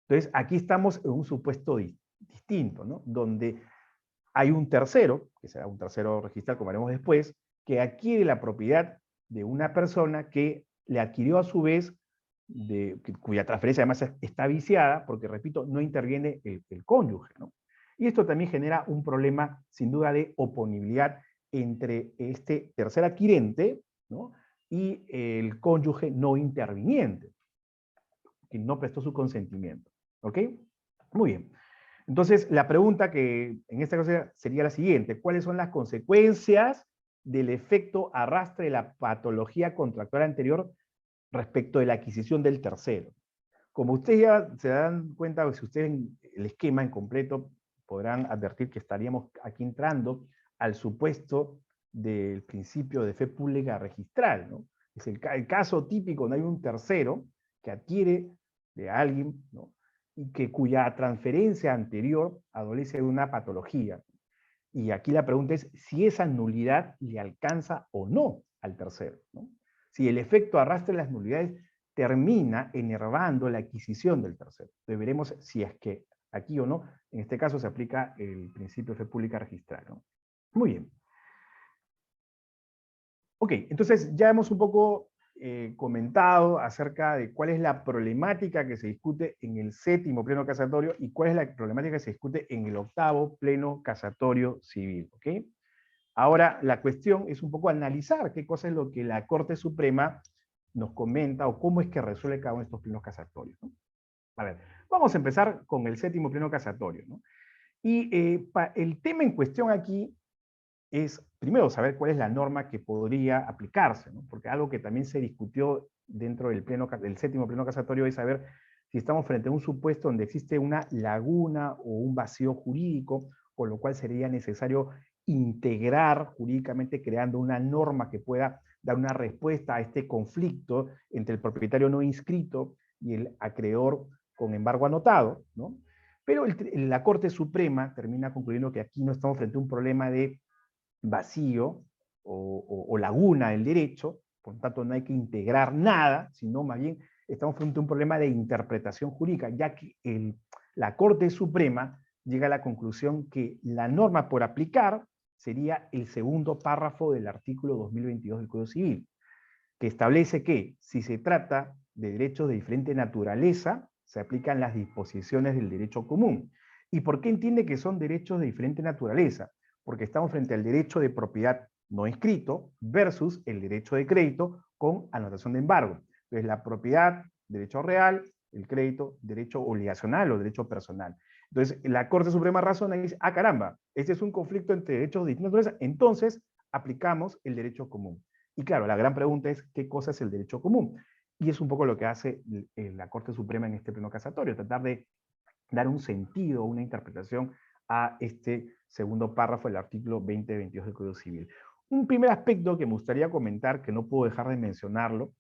Entonces, aquí estamos en un supuesto distinto, ¿no? Donde hay un tercero, que será un tercero registral, como haremos después, que adquiere la propiedad de una persona que le adquirió a su vez, cuya transferencia además está viciada, porque, repito, no interviene el cónyuge, ¿no? Y esto también genera un problema, sin duda, de oponibilidad entre este tercer adquirente, ¿no?, y el cónyuge no interviniente, que no prestó su consentimiento. ¿Ok? Muy bien. Entonces, la pregunta que en esta cosa sería la siguiente: ¿cuáles son las consecuencias del efecto arrastre de la patología contractual anterior respecto de la adquisición del tercero? Como ustedes ya se dan cuenta, si ustedes ven el esquema en completo, podrán advertir que estaríamos aquí entrando al supuesto del principio de fe pública registral, ¿no? Es el caso típico donde hay un tercero que adquiere de alguien, ¿no?, y cuya transferencia anterior adolece de una patología. Y aquí la pregunta es si esa nulidad le alcanza o no al tercero, ¿no? Si el efecto arrastre de las nulidades termina enervando la adquisición del tercero. Entonces veremos si es que aquí o no, en este caso se aplica el principio de fe pública registral, ¿no? Muy bien. Ok, entonces ya hemos un poco comentado acerca de cuál es la problemática que se discute en el séptimo pleno casatorio y cuál es la problemática que se discute en el octavo pleno casatorio civil, ¿ok? Ahora, la cuestión es un poco analizar qué cosa es lo que la Corte Suprema nos comenta o cómo es que resuelve cada uno de estos plenos casatorios, ¿no? A ver, vamos a empezar con el séptimo pleno casatorio, ¿no? Y el tema en cuestión aquí es, primero, saber cuál es la norma que podría aplicarse, ¿no? Porque algo que también se discutió dentro del séptimo pleno casatorio es saber si estamos frente a un supuesto donde existe una laguna o un vacío jurídico, con lo cual sería necesario integrar jurídicamente creando una norma que pueda dar una respuesta a este conflicto entre el propietario no inscrito y el acreedor con embargo anotado, ¿no? Pero la Corte Suprema termina concluyendo que aquí no estamos frente a un problema de vacío o laguna del derecho, por lo tanto no hay que integrar nada, sino más bien estamos frente a un problema de interpretación jurídica, ya que la Corte Suprema llega a la conclusión que la norma por aplicar sería el segundo párrafo del artículo 2022 del Código Civil, que establece que si se trata de derechos de diferente naturaleza, se aplican las disposiciones del derecho común. ¿Y por qué entiende que son derechos de diferente naturaleza? Porque estamos frente al derecho de propiedad no inscrito versus el derecho de crédito con anotación de embargo. Entonces, la propiedad, derecho real; el crédito, derecho obligacional o derecho personal. Entonces, la Corte Suprema razona y dice, ah, caramba, este es un conflicto entre derechos de distinta naturaleza, entonces aplicamos el derecho común. Y claro, la gran pregunta es, ¿qué cosa es el derecho común? Y es un poco lo que hace la Corte Suprema en este pleno casatorio, tratar de dar un sentido, una interpretación a este segundo párrafo del artículo 2022 del Código Civil. Un primer aspecto que me gustaría comentar, que no puedo dejar de mencionarlo,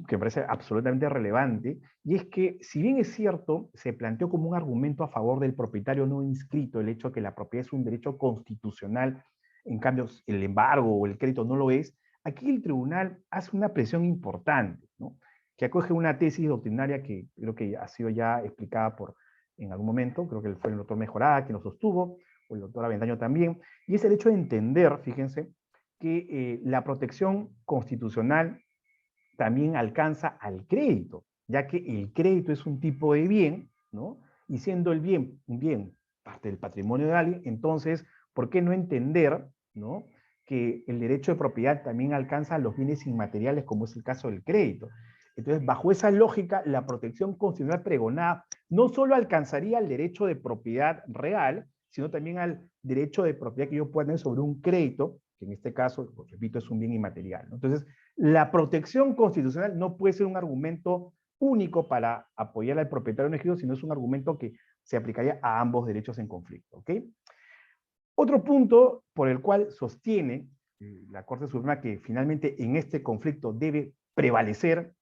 que me parece absolutamente relevante, y es que, si bien es cierto, se planteó como un argumento a favor del propietario no inscrito el hecho de que la propiedad es un derecho constitucional, en cambio el embargo o el crédito no lo es, aquí el tribunal hace una presión importante, ¿no?, que acoge una tesis doctrinaria que creo que ha sido ya explicada en algún momento, creo que fue el doctor Mejorada quien lo sostuvo, o el doctor Avendaño también, y es el hecho de entender, fíjense, que la protección constitucional también alcanza al crédito, ya que el crédito es un tipo de bien, ¿no? Y siendo el bien un bien parte del patrimonio de alguien, entonces, ¿por qué no entender, ¿no?, que el derecho de propiedad también alcanza a los bienes inmateriales, como es el caso del crédito? Entonces, bajo esa lógica, la protección constitucional pregonada no solo alcanzaría el derecho de propiedad real, sino también al derecho de propiedad que yo pueda tener sobre un crédito, que en este caso, pues, repito, es un bien inmaterial, ¿no? Entonces, la protección constitucional no puede ser un argumento único para apoyar al propietario no inscrito, sino es un argumento que se aplicaría a ambos derechos en conflicto, ¿ok? Otro punto por el cual sostiene la Corte Suprema que finalmente en este conflicto debe prevalecer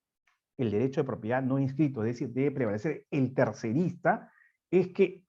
el derecho de propiedad no inscrito, es decir, debe prevalecer el tercerista, es que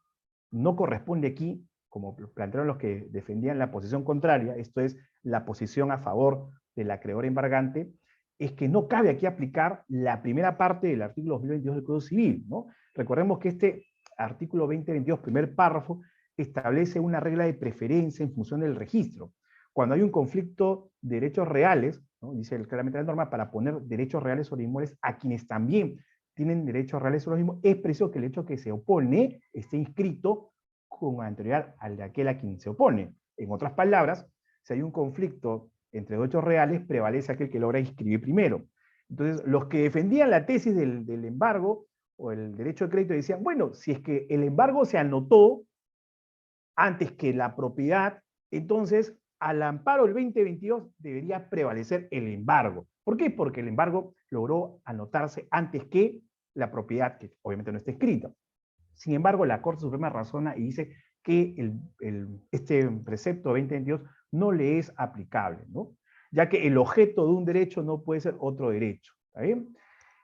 no corresponde aquí, como plantearon los que defendían la posición contraria, esto es, la posición a favor del acreedor embargante, es que no cabe aquí aplicar la primera parte del artículo 2022 del Código Civil, ¿no? Recordemos que este artículo 2022, primer párrafo, establece una regla de preferencia en función del registro. Cuando hay un conflicto de derechos reales, ¿no?, dice claramente la norma, para poner derechos reales sobre inmuebles a quienes también tienen derechos reales sobre los mismos, es preciso que el hecho que se opone esté inscrito con anterioridad al de aquel a quien se opone. En otras palabras, si hay un conflicto entre derechos reales, prevalece aquel que logra inscribir primero. Entonces, los que defendían la tesis del embargo o el derecho de crédito decían, bueno, si es que el embargo se anotó antes que la propiedad, entonces al amparo del 2022 debería prevalecer el embargo. ¿Por qué? Porque el embargo logró anotarse antes que la propiedad, que obviamente no está escrita. Sin embargo, la Corte Suprema razona y dice que este precepto 2022 no le es aplicable, ¿no?, ya que el objeto de un derecho no puede ser otro derecho. ¿Está bien?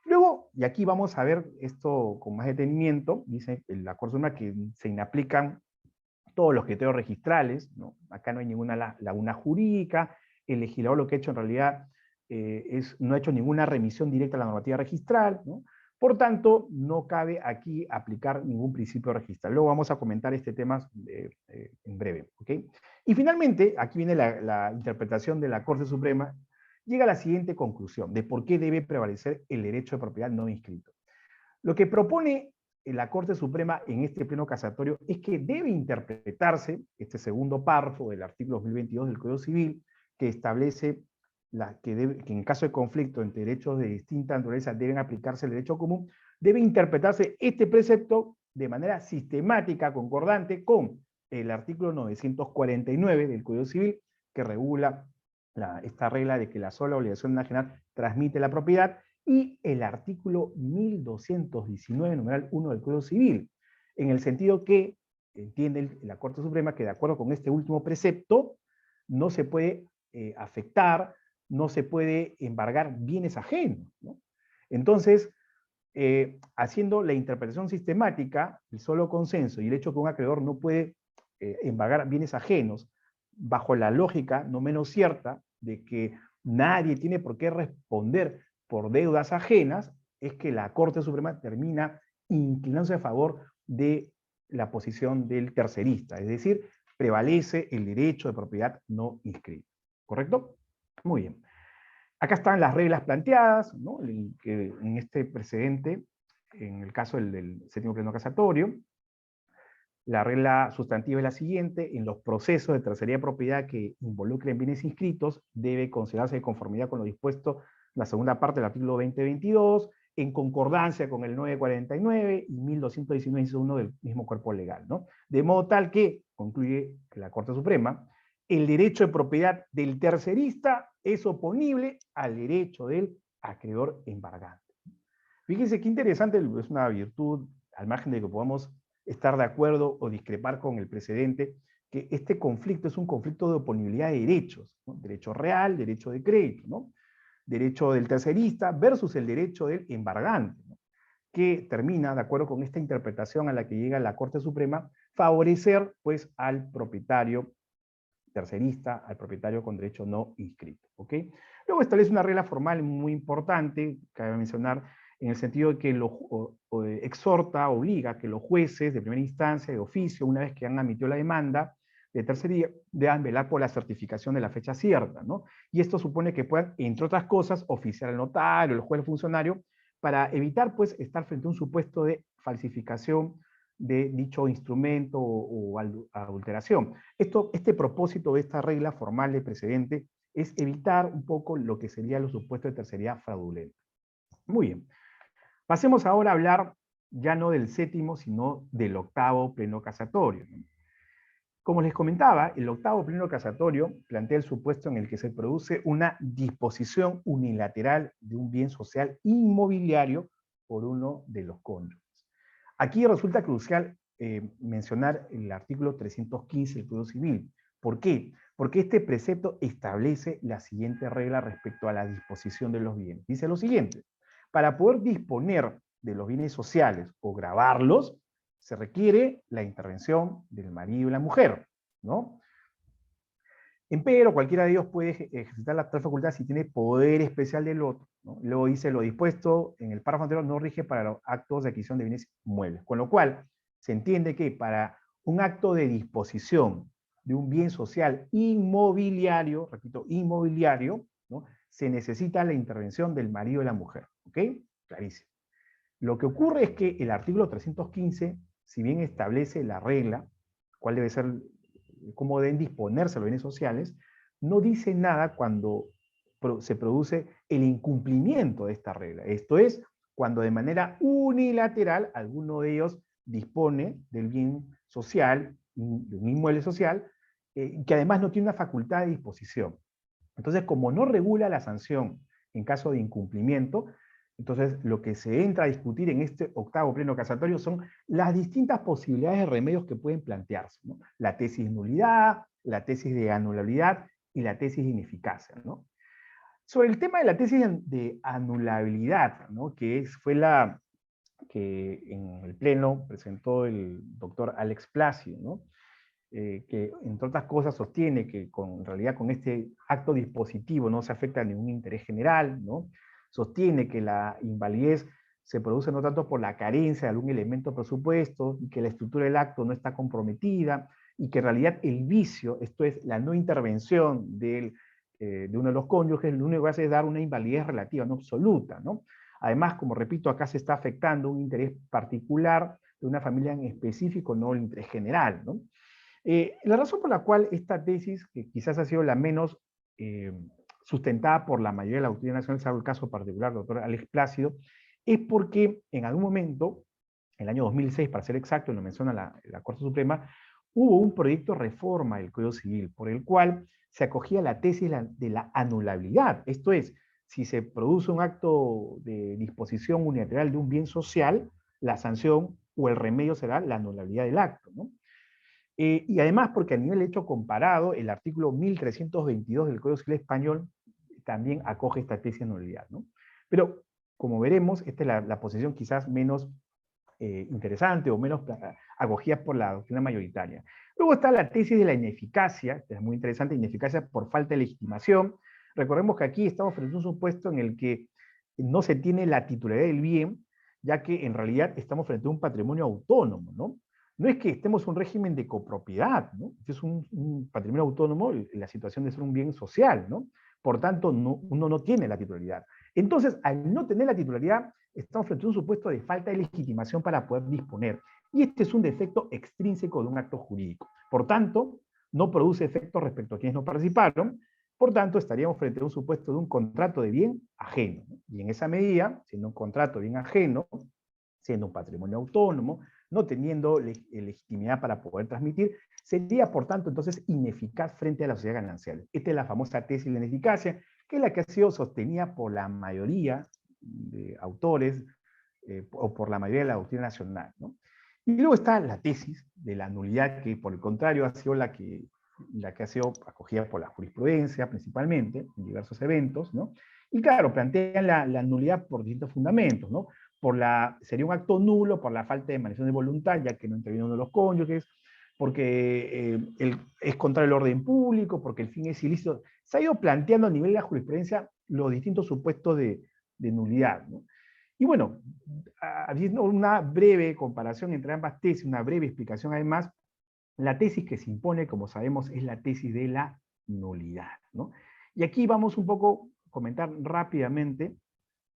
Luego, y aquí vamos a ver esto con más detenimiento, dice la Corte Suprema que se inaplican todos los criterios registrales, ¿no? Acá no hay ninguna laguna jurídica, el legislador lo que ha hecho en realidad no ha hecho ninguna remisión directa a la normativa registral, ¿no? Por tanto, no cabe aquí aplicar ningún principio registral. Luego vamos a comentar este tema en breve, ¿ok? Y finalmente, aquí viene la interpretación de la Corte Suprema, llega a la siguiente conclusión de por qué debe prevalecer el derecho de propiedad no inscrito. Lo que propone la Corte Suprema en este pleno casatorio es que debe interpretarse este segundo párrafo del artículo 2022 del Código Civil, que establece que en caso de conflicto entre derechos de distinta naturaleza deben aplicarse el derecho común, debe interpretarse este precepto de manera sistemática, concordante con el artículo 949 del Código Civil, que regula esta regla de que la sola obligación nacional transmite la propiedad, y el artículo 1219, numeral 1 del Código Civil, en el sentido que entiende la Corte Suprema que de acuerdo con este último precepto no se puede afectar, no se puede embargar bienes ajenos, ¿no? Entonces, haciendo la interpretación sistemática, el solo consenso y el hecho que un acreedor no puede embargar bienes ajenos, bajo la lógica no menos cierta de que nadie tiene por qué responder por deudas ajenas, es que la Corte Suprema termina inclinándose a favor de la posición del tercerista, es decir, prevalece el derecho de propiedad no inscrito. ¿Correcto? Muy bien. Acá están las reglas planteadas, ¿no? En este precedente, en el caso del séptimo pleno casatorio, la regla sustantiva es la siguiente: en los procesos de tercería de propiedad que involucren bienes inscritos, debe considerarse de conformidad con lo dispuesto en la segunda parte del artículo 2022, en concordancia con el 949 y 1219, inciso 1 del mismo cuerpo legal, ¿no? De modo tal que, concluye la Corte Suprema, el derecho de propiedad del tercerista es oponible al derecho del acreedor embargante. Fíjense qué interesante, es una virtud, al margen de que podamos estar de acuerdo o discrepar con el precedente, que este conflicto es un conflicto de oponibilidad de derechos, ¿no? Derecho real, derecho de crédito, ¿no? Derecho del tercerista versus el derecho del embargante, ¿no? Que termina, de acuerdo con esta interpretación a la que llega la Corte Suprema, favorecer pues al propietario tercerista, al propietario con derecho no inscrito, ¿ok? Luego establece una regla formal muy importante, cabe mencionar, en el sentido de que exhorta, obliga a que los jueces de primera instancia, de oficio, una vez que han admitido la demanda de tercería, deban velar por la certificación de la fecha cierta, ¿no? Y esto supone que puedan, entre otras cosas, oficiar al notario, el juez, el funcionario, para evitar, pues, estar frente a un supuesto de falsificación de dicho instrumento o adulteración. Este propósito de esta regla formal de precedente es evitar un poco lo que serían los supuestos de tercería fraudulenta. Muy bien. Pasemos ahora a hablar ya no del séptimo, sino del octavo pleno casatorio. Como les comentaba, el octavo pleno casatorio plantea el supuesto en el que se produce una disposición unilateral de un bien social inmobiliario por uno de los cónyuges. Aquí resulta crucial mencionar el artículo 315 del Código Civil. ¿Por qué? Porque este precepto establece la siguiente regla respecto a la disposición de los bienes. Dice lo siguiente: para poder disponer de los bienes sociales o gravarlos, se requiere la intervención del marido y la mujer, ¿no? Empero, cualquiera de ellos puede ejercitar la tal facultad si tiene poder especial del otro, ¿no? Luego dice: lo dispuesto en el párrafo anterior no rige para los actos de adquisición de bienes muebles. Con lo cual, se entiende que para un acto de disposición de un bien social inmobiliario, repito, inmobiliario, ¿no?, se necesita la intervención del marido y la mujer. ¿Ok? Clarísimo. Lo que ocurre es que el artículo 315, si bien establece la regla, cuál debe ser, cómo deben disponerse los bienes sociales, no dice nada cuando se produce el incumplimiento de esta regla. Esto es, cuando de manera unilateral alguno de ellos dispone del bien social, de un inmueble social, que además no tiene una facultad de disposición. Entonces, como no regula la sanción en caso de incumplimiento, entonces lo que se entra a discutir en este octavo pleno casatorio son las distintas posibilidades de remedios que pueden plantearse, ¿no? La tesis de nulidad, la tesis de anulabilidad y la tesis de ineficacia, ¿no? Sobre el tema de la tesis de anulabilidad, ¿no?, fue la que en el pleno presentó el doctor Alex Placio, ¿no?, que entre otras cosas sostiene que en realidad con este acto dispositivo no se afecta a ningún interés general, ¿no? Sostiene que la invalidez se produce no tanto por la carencia de algún elemento presupuesto, y que la estructura del acto no está comprometida, y que en realidad el vicio, esto es, la no intervención de uno de los cónyuges, lo único que hace es dar una invalidez relativa, no absoluta, ¿no? Además, como repito, acá se está afectando un interés particular de una familia en específico, no el interés general, ¿no? La razón por la cual esta tesis, que quizás ha sido la menos sustentada por la mayoría de la autoridad nacional, salvo el caso particular del doctor Alex Plácido, es porque en algún momento, en el año 2006, para ser exacto, lo menciona la Corte Suprema, hubo un proyecto de reforma del Código Civil, por el cual se acogía la tesis de la anulabilidad. Esto es, si se produce un acto de disposición unilateral de un bien social, la sanción o el remedio será la anulabilidad del acto, ¿no? Y además porque a nivel hecho comparado, el artículo 1322 del Código Civil Español también acoge esta tesis de nulidad, ¿no? Pero, como veremos, esta es la posición quizás menos interesante o menos acogida por la doctrina mayoritaria. Luego está la tesis de la ineficacia, que es muy interesante, ineficacia por falta de legitimación. Recordemos que aquí estamos frente a un supuesto en el que no se tiene la titularidad del bien, ya que en realidad estamos frente a un patrimonio autónomo, ¿no? no es que estemos en un régimen de copropiedad, ¿no? Este es un patrimonio autónomo, la situación de ser un bien social, ¿no? Por tanto, uno no tiene la titularidad. Entonces, al no tener la titularidad, estamos frente a un supuesto de falta de legitimación para poder disponer. Y este es un defecto extrínseco de un acto jurídico. Por tanto, no produce efectos respecto a quienes no participaron. Por tanto, estaríamos frente a un supuesto de un contrato de bien ajeno, ¿no? Y en esa medida, siendo un contrato de bien ajeno, siendo un patrimonio autónomo, no teniendo legitimidad para poder transmitir, sería, por tanto, entonces ineficaz frente a la sociedad ganancial. Esta es la famosa tesis de la ineficacia, que es la que ha sido sostenida por la mayoría de autores o por la mayoría de la doctrina nacional, ¿no? Y luego está la tesis de la nulidad, que por el contrario ha sido la que ha sido acogida por la jurisprudencia principalmente, en diversos eventos, ¿no? Y claro, plantean la nulidad por distintos fundamentos, ¿no? Sería un acto nulo por la falta de manifestación de voluntad, ya que no interviene uno de los cónyuges, porque es contra el orden público, porque el fin es ilícito. Se ha ido planteando a nivel de la jurisprudencia los distintos supuestos de nulidad, ¿no? Y bueno, haciendo una breve comparación entre ambas tesis, una breve explicación además, la tesis que se impone, como sabemos, es la tesis de la nulidad, ¿no? Y aquí vamos un poco a comentar rápidamente,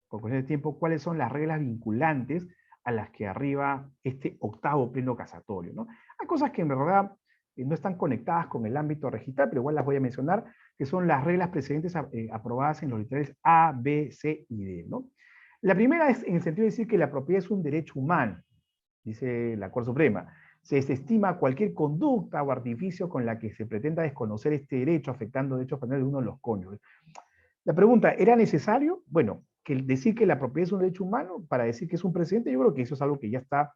por cuestión de tiempo, cuáles son las reglas vinculantes a las que arriba este octavo pleno casatorio, ¿no? Hay cosas que en verdad no están conectadas con el ámbito registral, pero igual las voy a mencionar, que son las reglas precedentes aprobadas en los literales A, B, C y D, ¿no? La primera es en el sentido de decir que la propiedad es un derecho humano, dice la Corte Suprema. Se desestima cualquier conducta o artificio con la que se pretenda desconocer este derecho, afectando derechos penales de uno de los cónyuges. La pregunta, ¿era necesario? Bueno, decir que la propiedad es un derecho humano para decir que es un precedente, yo creo que eso es algo que ya está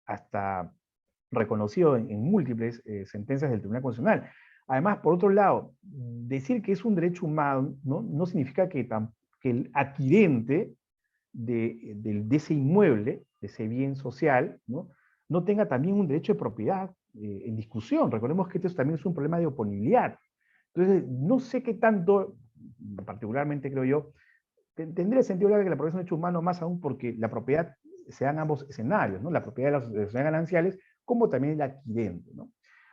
hasta reconocido en múltiples sentencias del Tribunal Constitucional. Además, por otro lado, decir que es un derecho humano no significa que el adquirente de ese inmueble, de ese bien social, no tenga también un derecho de propiedad en discusión. Recordemos que esto también es un problema de oponibilidad. Entonces, no sé qué tanto, particularmente creo yo, tendría sentido hablar de que la propiedad es un hecho humano, más aún porque la propiedad se da en ambos escenarios, ¿no? La propiedad de las sociedades gananciales, como también el adquirente, ¿no?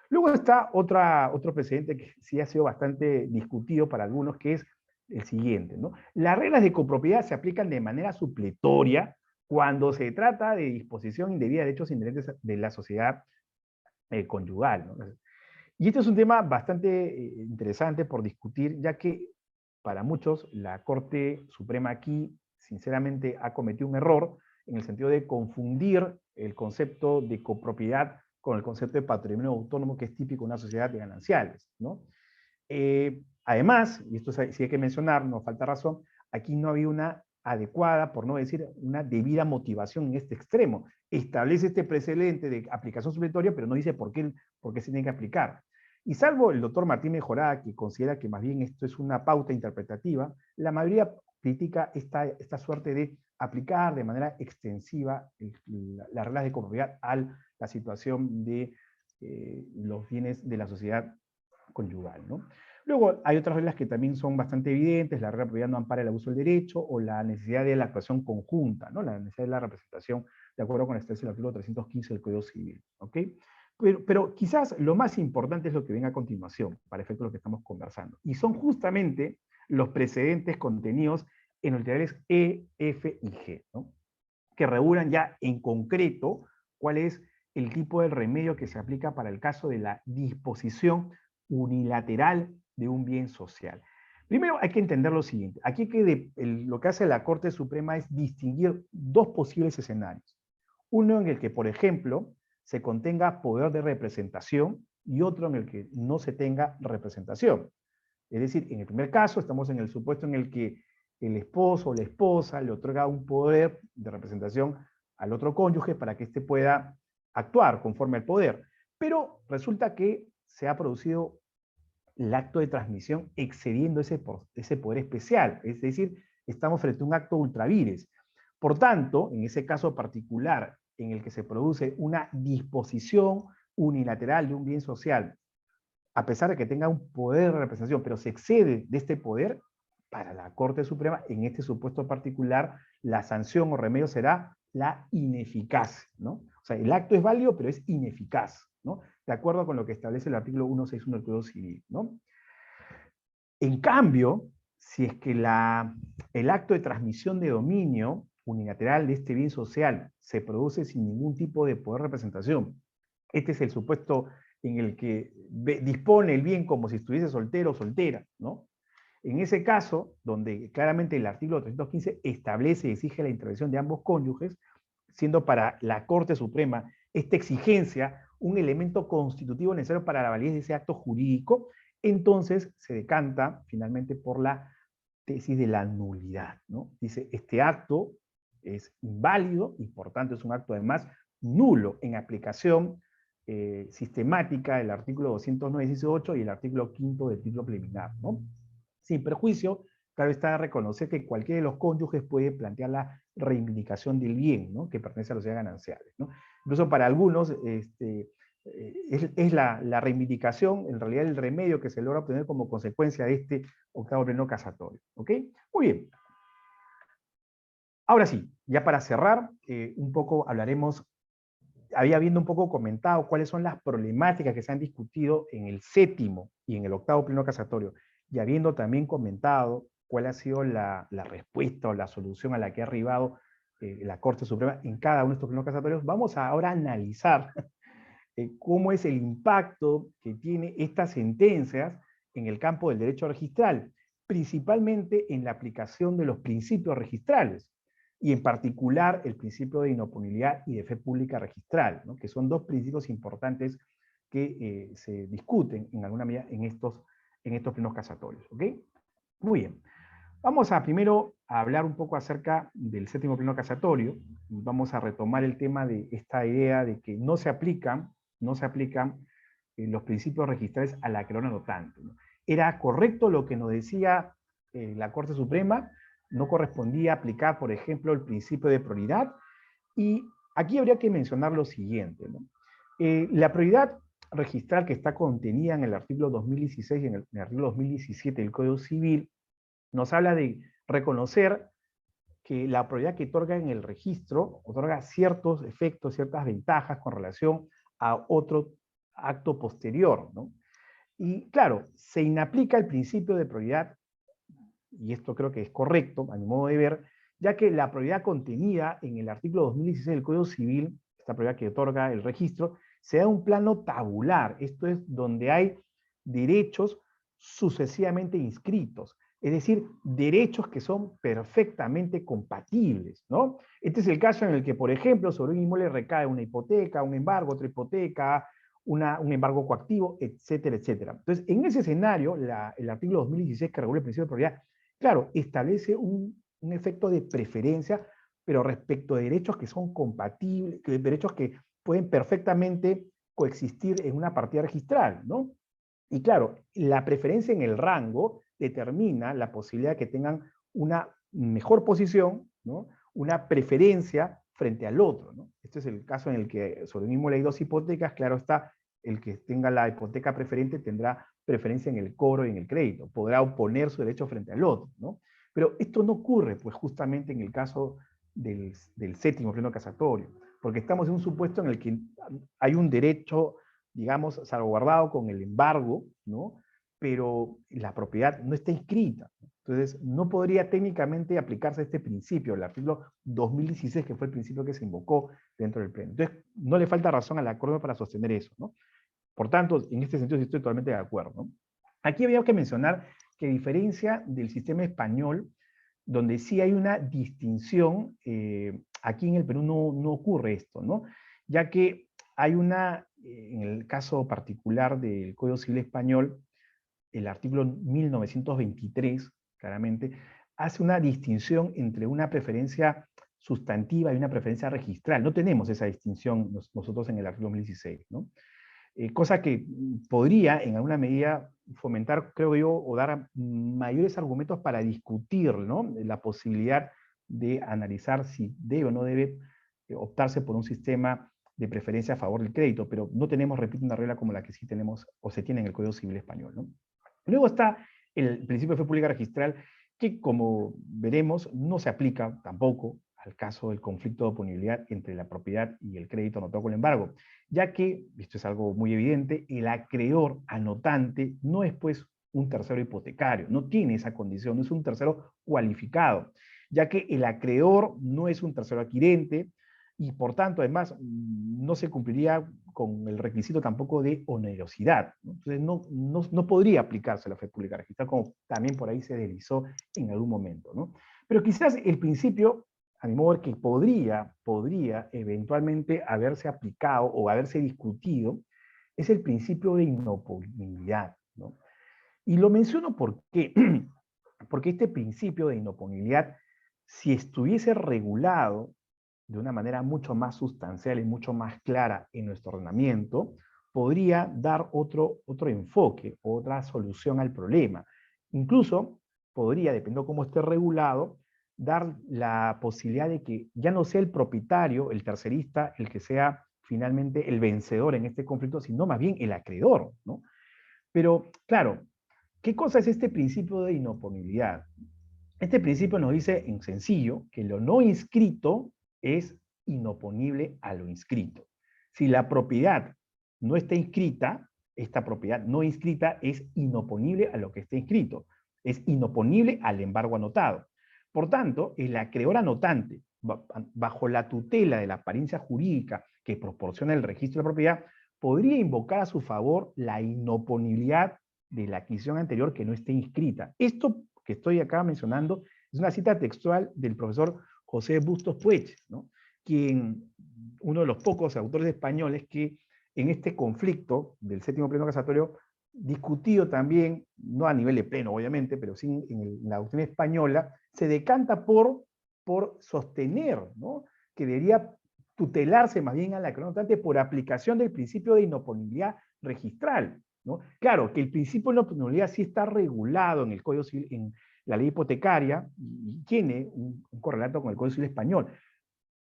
Luego está otro precedente que sí ha sido bastante discutido para algunos, que es el siguiente, ¿no? Las reglas de copropiedad se aplican de manera supletoria cuando se trata de disposición indebida de derechos inherentes de la sociedad conyugal, ¿no? Y este es un tema bastante interesante por discutir, ya que para muchos la Corte Suprema aquí, sinceramente, ha cometido un error en el sentido de confundir el concepto de copropiedad con el concepto de patrimonio autónomo, que es típico de una sociedad de gananciales, ¿no? Además, y esto sí hay que mencionar, no falta razón, aquí no había una adecuada, por no decir una debida motivación en este extremo. Establece este precedente de aplicación supletoria, pero no dice por qué se tiene que aplicar. Y salvo el doctor Martín Mejorada, que considera que más bien esto es una pauta interpretativa, la mayoría critica esta suerte de aplicar de manera extensiva las reglas de copropiedad a la situación de los bienes de la sociedad conyugal, ¿no? Luego hay otras reglas que también son bastante evidentes, la regla de propiedad no ampara el abuso del derecho, o la necesidad de la actuación conjunta, ¿no? La necesidad de la representación de acuerdo con el artículo 315 del Código Civil, ¿ok? Pero quizás lo más importante es lo que viene a continuación, para efecto de lo que estamos conversando, y son justamente los precedentes contenidos en los literales E, F y G, ¿no? Que regulan ya en concreto cuál es el tipo de remedio que se aplica para el caso de la disposición unilateral de un bien social. Primero hay que entender lo siguiente. Aquí lo que hace la Corte Suprema es distinguir dos posibles escenarios. Uno en el que, por ejemplo, se contenga poder de representación y otro en el que no se tenga representación. Es decir, en el primer caso estamos en el supuesto en el que el esposo o la esposa le otorga un poder de representación al otro cónyuge para que éste pueda actuar conforme al poder. Pero resulta que se ha producido el acto de transmisión excediendo ese poder especial. Es decir, estamos frente a un acto ultra vires. Por tanto, en ese caso particular en el que se produce una disposición unilateral de un bien social, a pesar de que tenga un poder de representación, pero se excede de este poder, para la Corte Suprema, en este supuesto particular, la sanción o remedio será la ineficacia, ¿no? O sea, el acto es válido, pero es ineficaz, ¿no? De acuerdo con lo que establece el artículo 161 del Código Civil, ¿no? En cambio, si es que el acto de transmisión de dominio unilateral de este bien social se produce sin ningún tipo de poder de representación, este es el supuesto en el que dispone el bien como si estuviese soltero o soltera, ¿no? En ese caso, donde claramente el artículo 315 establece y exige la intervención de ambos cónyuges, siendo para la Corte Suprema esta exigencia un elemento constitutivo necesario para la validez de ese acto jurídico, entonces se decanta finalmente por la tesis de la nulidad, ¿no? Dice, este acto es inválido y por tanto es un acto además nulo en aplicación sistemática del artículo 209.18 y el artículo 5 del título preliminar, ¿no? Sin perjuicio, claro está reconocer que cualquiera de los cónyuges puede plantear la reivindicación del bien, ¿no? Que pertenece a los bienes gananciales, ¿no? Incluso para algunos es la reivindicación, en realidad el remedio que se logra obtener como consecuencia de este octavo pleno casatorio, ¿ok? Muy bien. Ahora sí, ya para cerrar, un poco hablaremos, había viendo un poco comentado cuáles son las problemáticas que se han discutido en el séptimo y en el octavo pleno casatorio, y habiendo también comentado cuál ha sido la respuesta o la solución a la que ha arribado la Corte Suprema en cada uno de estos plenos casatorios, vamos a ahora analizar cómo es el impacto que tiene estas sentencias en el campo del derecho registral, principalmente en la aplicación de los principios registrales, y en particular el principio de inoponibilidad y de fe pública registral, ¿no? Que son dos principios importantes que se discuten en alguna medida en estos plenos casatorios, ¿ok? Muy bien. Vamos a primero a hablar un poco acerca del séptimo pleno casatorio, y vamos a retomar el tema de esta idea de que no se aplican los principios registrales a la acreona notante, ¿no? Era correcto lo que nos decía la Corte Suprema, no correspondía aplicar, por ejemplo, el principio de prioridad, y aquí habría que mencionar lo siguiente, ¿no? La prioridad registral que está contenida en el artículo 2016 y en el artículo 2017 del Código Civil nos habla de reconocer que la prioridad que otorga en el registro otorga ciertos efectos, ciertas ventajas con relación a otro acto posterior, ¿no? Y claro, se inaplica el principio de prioridad, y esto creo que es correcto, a mi modo de ver, ya que la prioridad contenida en el artículo 2016 del Código Civil, esta prioridad que otorga el registro, se da un plano tabular, esto es donde hay derechos sucesivamente inscritos, es decir, derechos que son perfectamente compatibles, ¿no? Este es el caso en el que, por ejemplo, sobre un inmueble recae una hipoteca, un embargo, otra hipoteca, un embargo coactivo, etcétera, etcétera. Entonces, en ese escenario, el artículo 2016 que regula el principio de prioridad, claro, establece un efecto de preferencia, pero respecto de derechos que son compatibles, derechos que pueden perfectamente coexistir en una partida registral, ¿no? Y claro, la preferencia en el rango determina la posibilidad de que tengan una mejor posición, ¿no? Una preferencia frente al otro, ¿no? Este es el caso en el que sobre el mismo hay dos hipotecas, claro está, el que tenga la hipoteca preferente tendrá preferencia en el cobro y en el crédito, podrá oponer su derecho frente al otro, ¿no? Pero esto no ocurre, pues justamente en el caso del séptimo pleno casatorio, porque estamos en un supuesto en el que hay un derecho, digamos, salvaguardado con el embargo, ¿no? Pero la propiedad no está inscrita. Entonces, no podría técnicamente aplicarse este principio, el artículo 2016, que fue el principio que se invocó dentro del pleno. Entonces, no le falta razón al acuerdo para sostener eso, ¿no? Por tanto, en este sentido sí estoy totalmente de acuerdo, ¿no? Aquí había que mencionar que a diferencia del sistema español, donde sí hay una distinción, aquí en el Perú no ocurre esto, ¿no? Ya que hay en el caso particular del Código Civil Español, el artículo 1923, claramente, hace una distinción entre una preferencia sustantiva y una preferencia registral. No tenemos esa distinción nosotros en el artículo 2016, ¿no? Cosa que podría, en alguna medida, fomentar, creo yo, o dar mayores argumentos para discutir, ¿no? La posibilidad de analizar si debe o no debe optarse por un sistema de preferencia a favor del crédito, pero no tenemos, repito, una regla como la que sí tenemos o se tiene en el Código Civil Español, ¿no? Luego está el principio de fe pública registral, que como veremos no se aplica tampoco al caso del conflicto de oponibilidad entre la propiedad y el crédito anotado con el embargo, ya que, esto es algo muy evidente, el acreedor anotante no es pues un tercero hipotecario, no tiene esa condición, no es un tercero cualificado, ya que el acreedor no es un tercero adquirente y por tanto además no se cumpliría con el requisito tampoco de onerosidad, ¿no? Entonces no podría aplicarse la fe pública registral, como también por ahí se deslizó en algún momento, ¿no? Pero quizás el principio, a mi modo, que podría eventualmente haberse aplicado o haberse discutido, es el principio de inoponibilidad, ¿no? Y lo menciono porque, porque este principio de inoponibilidad, si estuviese regulado de una manera mucho más sustancial y mucho más clara en nuestro ordenamiento, podría dar otro enfoque, otra solución al problema. Incluso podría, dependiendo de cómo esté regulado, dar la posibilidad de que ya no sea el propietario, el tercerista, el que sea finalmente el vencedor en este conflicto, sino más bien el acreedor, ¿no? Pero, claro, ¿qué cosa es este principio de inoponibilidad? Este principio nos dice en sencillo que lo no inscrito es inoponible a lo inscrito. Si la propiedad no está inscrita, esta propiedad no inscrita es inoponible a lo que está inscrito. Es inoponible al embargo anotado. Por tanto, el acreedor anotante, bajo la tutela de la apariencia jurídica que proporciona el registro de la propiedad, podría invocar a su favor la inoponibilidad de la adquisición anterior que no esté inscrita. Esto que estoy acá mencionando es una cita textual del profesor José Bustos Puech, ¿no? Quien, uno de los pocos autores españoles que en este conflicto del séptimo pleno casatorio, discutido también, no a nivel de pleno obviamente, pero sí en la doctrina española, se decanta por sostener, ¿no?, que debería tutelarse más bien a la anotante por aplicación del principio de inoponibilidad registral, ¿no? Claro, que el principio de inoponibilidad sí está regulado en el Código Civil, en la ley hipotecaria, y tiene un correlato con el Código Civil español,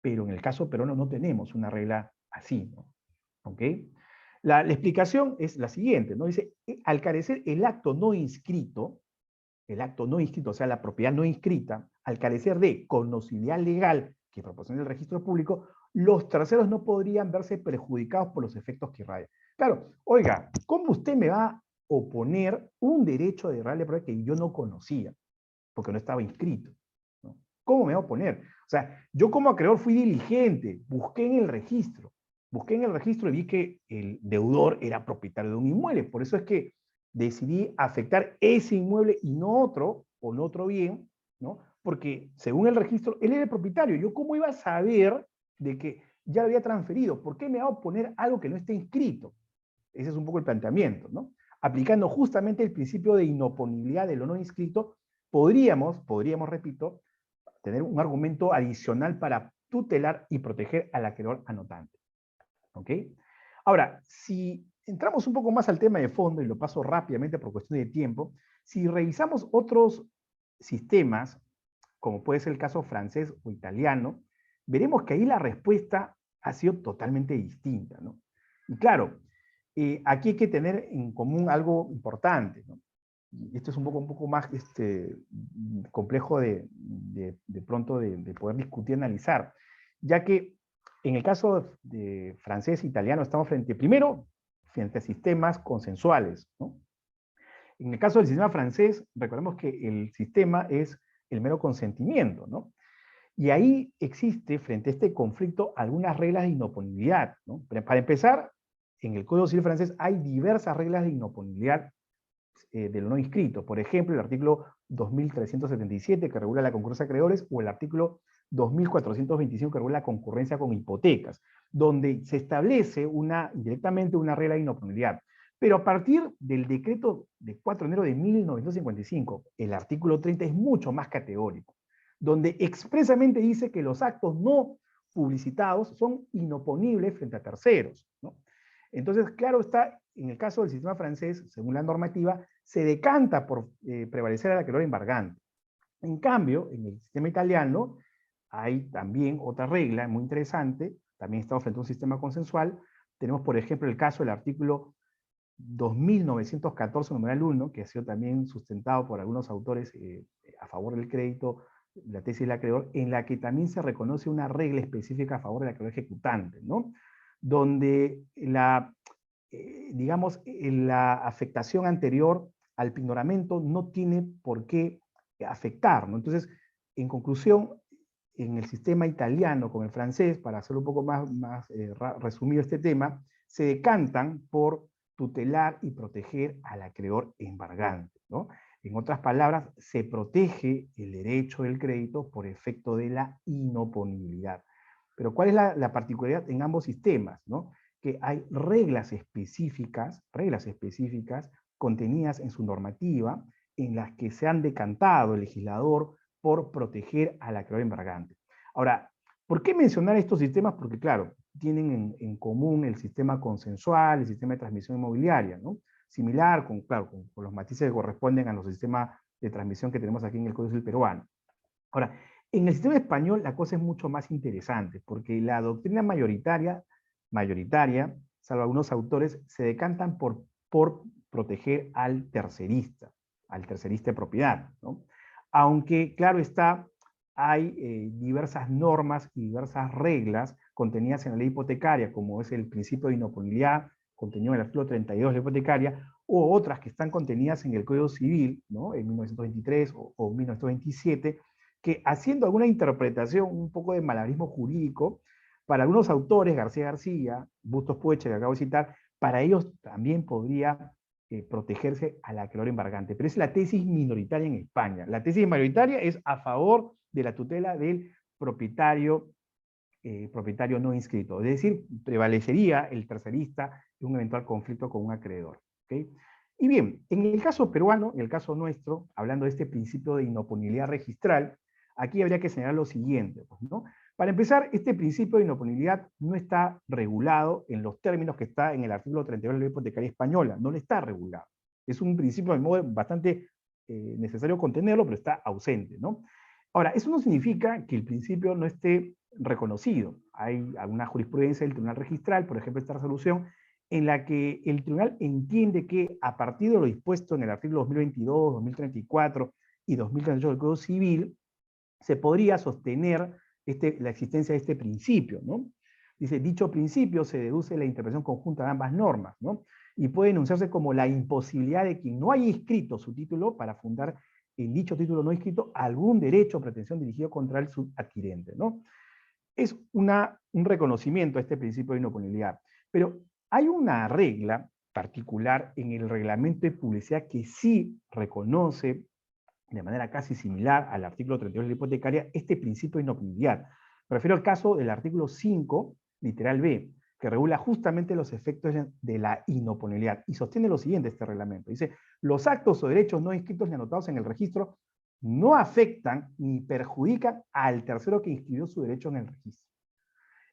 pero en el caso peruano no tenemos una regla así, ¿no? ¿Ok? La explicación es la siguiente, ¿no? Dice, al carecer el acto no inscrito, o sea, la propiedad no inscrita, al carecer de conocibilidad legal que proporciona el registro público, los terceros no podrían verse perjudicados por los efectos que irradian. Claro, oiga, ¿cómo usted me va a oponer un derecho de irradiable propiedad que yo no conocía? Porque no estaba inscrito, ¿no? ¿Cómo me va a oponer? O sea, yo como acreedor fui diligente, busqué en el registro y vi que el deudor era propietario de un inmueble. Por eso es que decidí afectar ese inmueble y no otro, o no otro bien, ¿no? Porque según el registro, él era el propietario. ¿Yo cómo iba a saber de que ya lo había transferido? ¿Por qué me va a oponer algo que no esté inscrito? Ese es un poco el planteamiento, ¿no? Aplicando justamente el principio de inoponibilidad de lo no inscrito, podríamos, repito, tener un argumento adicional para tutelar y proteger al acreedor anotante. ¿Ok? Ahora, si entramos un poco más al tema de fondo, y lo paso rápidamente por cuestión de tiempo, si revisamos otros sistemas, como puede ser el caso francés o italiano, veremos que ahí la respuesta ha sido totalmente distinta, ¿no? Y claro, aquí hay que tener en común algo importante, ¿no? Y esto es un poco más complejo de pronto de poder discutir, analizar, ya que en el caso de francés e italiano estamos primero, frente a sistemas consensuales, ¿no? En el caso del sistema francés, recordemos que el sistema es el mero consentimiento, ¿no? Y ahí existe, frente a este conflicto, algunas reglas de inoponibilidad, ¿no? Para empezar, en el Código Civil francés hay diversas reglas de inoponibilidad de lo no inscrito. Por ejemplo, el artículo 2377 que regula la concurrencia de acreedores, o el artículo 2425 que regula la concurrencia con hipotecas, donde se establece directamente una regla de inoponibilidad. Pero a partir del decreto de 4 de enero de 1955, el artículo 30 es mucho más categórico, donde expresamente dice que los actos no publicitados son inoponibles frente a terceros, ¿no? Entonces, claro está, en el caso del sistema francés, según la normativa, se decanta por prevalecer al acreedor embargante. En cambio, en el sistema italiano hay también otra regla muy interesante, también estamos frente a un sistema consensual. Tenemos, por ejemplo, el caso del artículo 2914, numeral 1, que ha sido también sustentado por algunos autores a favor del crédito la tesis del acreedor, en la que también se reconoce una regla específica a favor del acreedor ejecutante, ¿no? Donde digamos, la afectación anterior al pignoramento no tiene por qué afectar, ¿no? Entonces, en conclusión, en el sistema italiano con el francés, para hacer un poco más resumido este tema, se decantan por tutelar y proteger al acreedor embargante, ¿no? En otras palabras, se protege el derecho del crédito por efecto de la inoponibilidad. Pero ¿cuál es la particularidad en ambos sistemas, ¿no? Que hay reglas específicas contenidas en su normativa en las que se han decantado el legislador por proteger al acreedor embargante. Ahora, ¿por qué mencionar estos sistemas? Porque, claro, tienen en común el sistema consensual, el sistema de transmisión inmobiliaria, ¿no? Similar, claro, con los matices que corresponden a los sistemas de transmisión que tenemos aquí en el Código Civil peruano. Ahora, en el sistema español la cosa es mucho más interesante, porque la doctrina mayoritaria, salvo algunos autores, se decantan por proteger al tercerista de propiedad, ¿no? Aunque, claro está, hay diversas normas y diversas reglas contenidas en la ley hipotecaria, como es el principio de inoponibilidad, contenido en el artículo 32 de la hipotecaria, o otras que están contenidas en el Código Civil, ¿no? En 1923 o 1927, que haciendo alguna interpretación, un poco de malabarismo jurídico, para algunos autores, García, Bustos Pueche, que acabo de citar, para ellos también podría protegerse al acreedor embargante. Pero es la tesis minoritaria en España. La tesis mayoritaria es a favor de la tutela del propietario no inscrito. Es decir, prevalecería el tercerista en un eventual conflicto con un acreedor. ¿Okay? Y bien, en el caso peruano, en el caso nuestro, hablando de este principio de inoponibilidad registral, aquí habría que señalar lo siguiente, pues, ¿no? Para empezar, este principio de inoponibilidad no está regulado en los términos que está en el artículo 32 de la ley hipotecaria española, no le está regulado. Es un principio de modo bastante necesario contenerlo, pero está ausente, ¿no? Ahora, eso no significa que el principio no esté reconocido. Hay alguna jurisprudencia del Tribunal Registral, por ejemplo, esta resolución, en la que el tribunal entiende que a partir de lo dispuesto en el artículo 2022, 2034 y 2038 del Código Civil, se podría sostener la existencia de este principio, ¿no? Dice, dicho principio se deduce la interpretación conjunta de ambas normas, ¿no? Y puede enunciarse como la imposibilidad de quien no haya inscrito su título para fundar en dicho título no inscrito algún derecho o pretensión dirigido contra el subadquirente, ¿no? Es un reconocimiento a este principio de inoponibilidad. Pero hay una regla particular en el reglamento de publicidad que sí reconoce de manera casi similar al artículo 32 de la hipotecaria, este principio de inoponibilidad. Me refiero al caso del artículo 5, literal B, que regula justamente los efectos de la inoponibilidad. Y sostiene lo siguiente este reglamento. Dice, los actos o derechos no inscritos ni anotados en el registro no afectan ni perjudican al tercero que inscribió su derecho en el registro.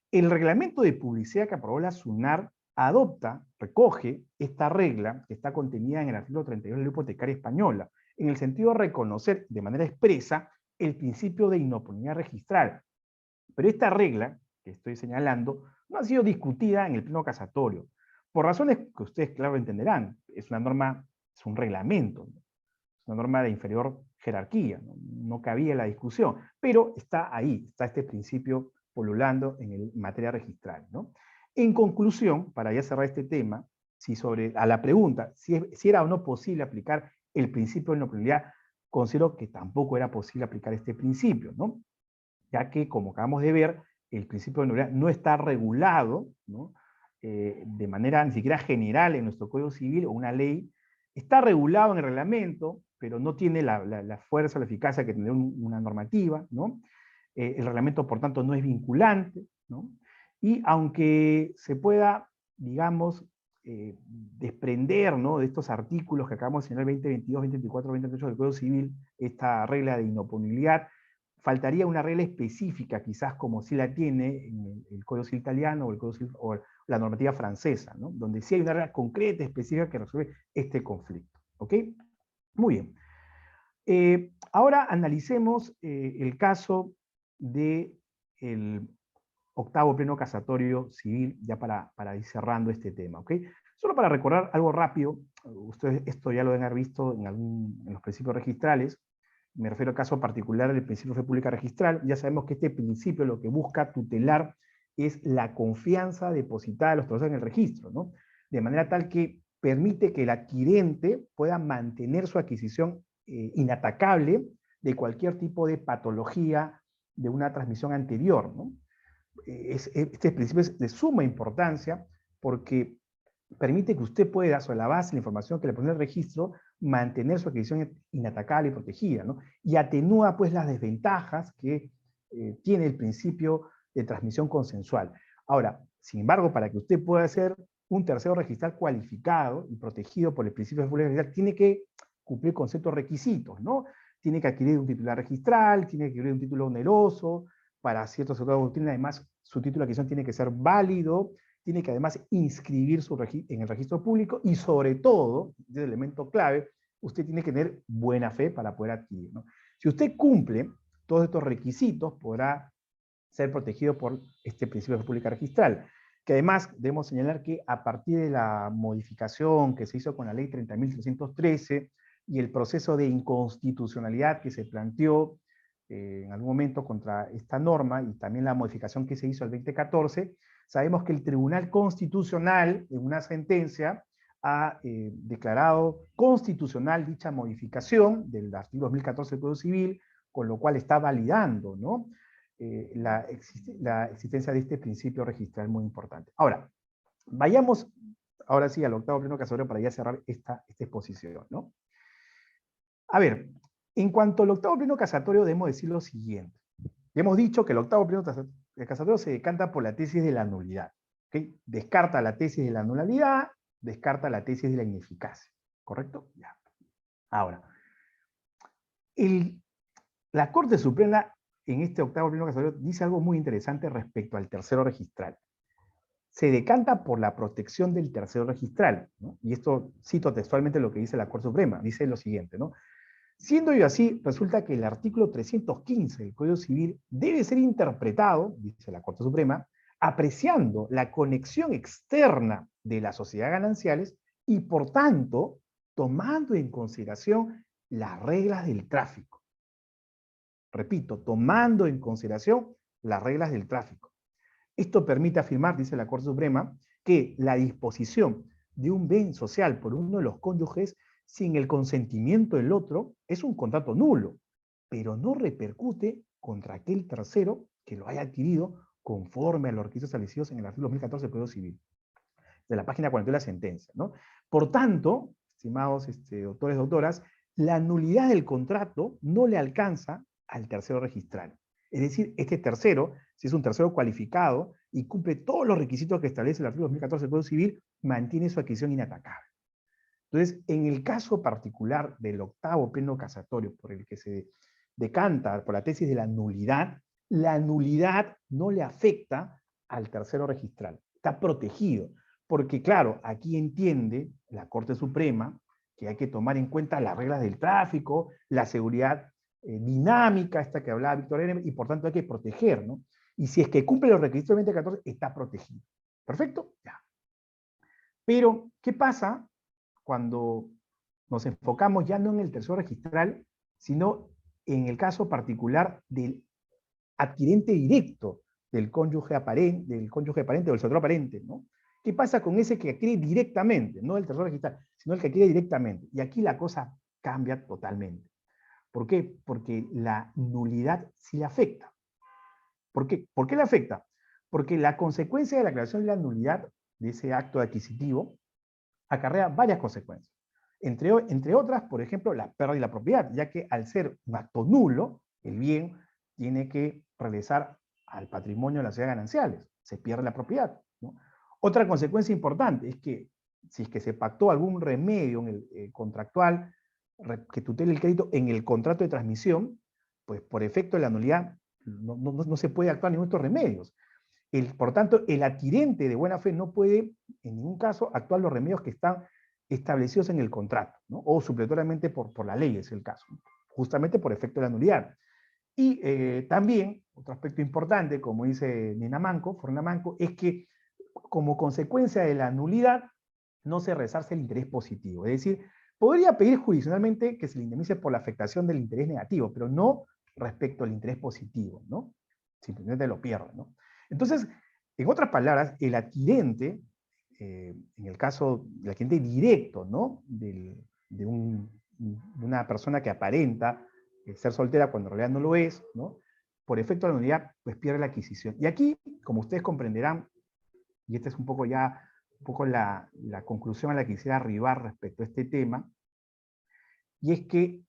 El reglamento de publicidad que aprobó la SUNAR recoge esta regla que está contenida en el artículo 32 de la hipotecaria española, en el sentido de reconocer de manera expresa el principio de inoponibilidad registral. Pero esta regla que estoy señalando no ha sido discutida en el pleno casatorio, por razones que ustedes claro entenderán. Es una norma, es un reglamento, ¿no? Es una norma de inferior jerarquía, no cabía la discusión, pero está ahí, está este principio polulando en materia registral, ¿no? En conclusión, para ya cerrar este tema, a la pregunta si era o no posible aplicar el principio de inoponibilidad, considero que tampoco era posible aplicar este principio, ¿no? Ya que, como acabamos de ver, el principio de inoponibilidad no está regulado, ¿no? De manera ni siquiera general en nuestro Código Civil o una ley. Está regulado en el reglamento, pero no tiene la fuerza o la eficacia que tiene una normativa, ¿no? El reglamento, por tanto, no es vinculante, ¿no? Y aunque se pueda, digamos, desprender, ¿no?, de estos artículos que acabamos de señalar, 2022, 2024, 2038 del Código Civil, esta regla de inoponibilidad, faltaría una regla específica, quizás como sí la tiene en el Código Civil italiano o, el Código Civil, o la normativa francesa, ¿no?, donde sí hay una regla concreta, específica, que resuelve este conflicto. ¿Ok? Muy bien. Ahora analicemos el caso del octavo pleno casatorio civil, ya para ir cerrando este tema, ¿ok? Solo para recordar algo rápido, ustedes esto ya lo deben haber visto en los principios registrales, me refiero al caso particular del principio de fe pública registral, ya sabemos que este principio lo que busca tutelar es la confianza depositada de los trabajadores en el registro, ¿no? De manera tal que permite que el adquirente pueda mantener su adquisición inatacable de cualquier tipo de patología de una transmisión anterior, ¿no? Este principio es de suma importancia porque permite que usted pueda, sobre la base de la información que le pone el registro, mantener su adquisición inatacable y protegida, ¿no? Y atenúa, pues, las desventajas que tiene el principio de transmisión consensual. Ahora, sin embargo, para que usted pueda ser un tercero registral cualificado y protegido por el principio de fe registral, tiene que cumplir con ciertos requisitos, ¿no? Tiene que adquirir un titular registral, tiene que adquirir un título oneroso, para ciertos sectores de doctrina, además, su título de adquisición tiene que ser válido, tiene que además inscribir en el registro público y sobre todo, es el elemento clave, usted tiene que tener buena fe para poder adquirir, ¿no? Si usted cumple todos estos requisitos, podrá ser protegido por este principio de pública registral, que además debemos señalar que a partir de la modificación que se hizo con la ley 30.313 y el proceso de inconstitucionalidad que se planteó en algún momento contra esta norma y también la modificación que se hizo el 2014, sabemos que el Tribunal Constitucional, en una sentencia, ha declarado constitucional dicha modificación del artículo 2014 del Código Civil, con lo cual está validando, ¿no? La existencia de este principio registral muy importante. Ahora, vayamos ahora sí al octavo pleno casatorio para ya cerrar esta exposición, ¿no? A ver, en cuanto al octavo pleno casatorio, debemos decir lo siguiente. Hemos dicho que el octavo pleno casatorio se decanta por la tesis de la nulidad. ¿Okay? Descarta la tesis de la nulidad, descarta la tesis de la ineficacia. ¿Correcto? Ya. Ahora, la Corte Suprema en este octavo pleno casatorio dice algo muy interesante respecto al tercero registral. Se decanta por la protección del tercero registral, ¿no? Y esto cito textualmente lo que dice la Corte Suprema. Dice lo siguiente, ¿no? Siendo ello así, resulta que el artículo 315 del Código Civil debe ser interpretado, dice la Corte Suprema, apreciando la conexión externa de las sociedades gananciales y, por tanto, tomando en consideración las reglas del tráfico. Repito, tomando en consideración las reglas del tráfico. Esto permite afirmar, dice la Corte Suprema, que la disposición de un bien social por uno de los cónyuges sin el consentimiento del otro es un contrato nulo, pero no repercute contra aquel tercero que lo haya adquirido conforme a los requisitos establecidos en el artículo 2014 del Código Civil, de la página 41 de la sentencia, ¿no? Por tanto, estimados doctores, doctoras, la nulidad del contrato no le alcanza al tercero registral. Es decir, este tercero, si es un tercero cualificado y cumple todos los requisitos que establece el artículo 2014 del Código Civil, mantiene su adquisición inatacable. Entonces, en el caso particular del octavo pleno casatorio, por el que se decanta por la tesis de la nulidad no le afecta al tercero registral. Está protegido. Porque, claro, aquí entiende la Corte Suprema que hay que tomar en cuenta las reglas del tráfico, la seguridad dinámica, esta que hablaba Víctor N., y por tanto hay que proteger, ¿no? Y si es que cumple los requisitos del 2014, está protegido. ¿Perfecto? Ya. Pero, ¿qué pasa cuando nos enfocamos ya no en el tercero registral, sino en el caso particular del adquirente directo del cónyuge aparente o del sucesor aparente, ¿no? ¿Qué pasa con ese que adquiere directamente? No el tercero registral, sino el que adquiere directamente. Y aquí la cosa cambia totalmente. ¿Por qué? Porque la nulidad sí le afecta. ¿Por qué? ¿Por qué le afecta? Porque la consecuencia de la aclaración de la nulidad de ese acto adquisitivo acarrea varias consecuencias. Entre otras, por ejemplo, la pérdida de la propiedad, ya que al ser un acto nulo, el bien tiene que regresar al patrimonio de las sociedades gananciales. Se pierde la propiedad, ¿no? Otra consecuencia importante es que si es que se pactó algún remedio en el contractual que tutele el crédito en el contrato de transmisión, pues por efecto de la nulidad no se puede actuar ningún de estos remedios. Por tanto, el adquirente de buena fe no puede en ningún caso actuar los remedios que están establecidos en el contrato, ¿no? O supletoriamente por la ley es el caso, ¿no? Justamente por efecto de la nulidad. Y también, otro aspecto importante, como dice Forna Manco, es que como consecuencia de la nulidad no se resarce el interés positivo. Es decir, podría pedir jurisdiccionalmente que se le indemnice por la afectación del interés negativo, pero no respecto al interés positivo, ¿no? Simplemente lo pierde, ¿no? Entonces, en otras palabras, el adquirente, en el caso del adquirente directo, ¿no? De una persona que aparenta ser soltera cuando en realidad no lo es, ¿no? Por efecto de la nulidad, pues pierde la adquisición. Y aquí, como ustedes comprenderán, y esta es un poco la conclusión a la que quisiera arribar respecto a este tema, y es que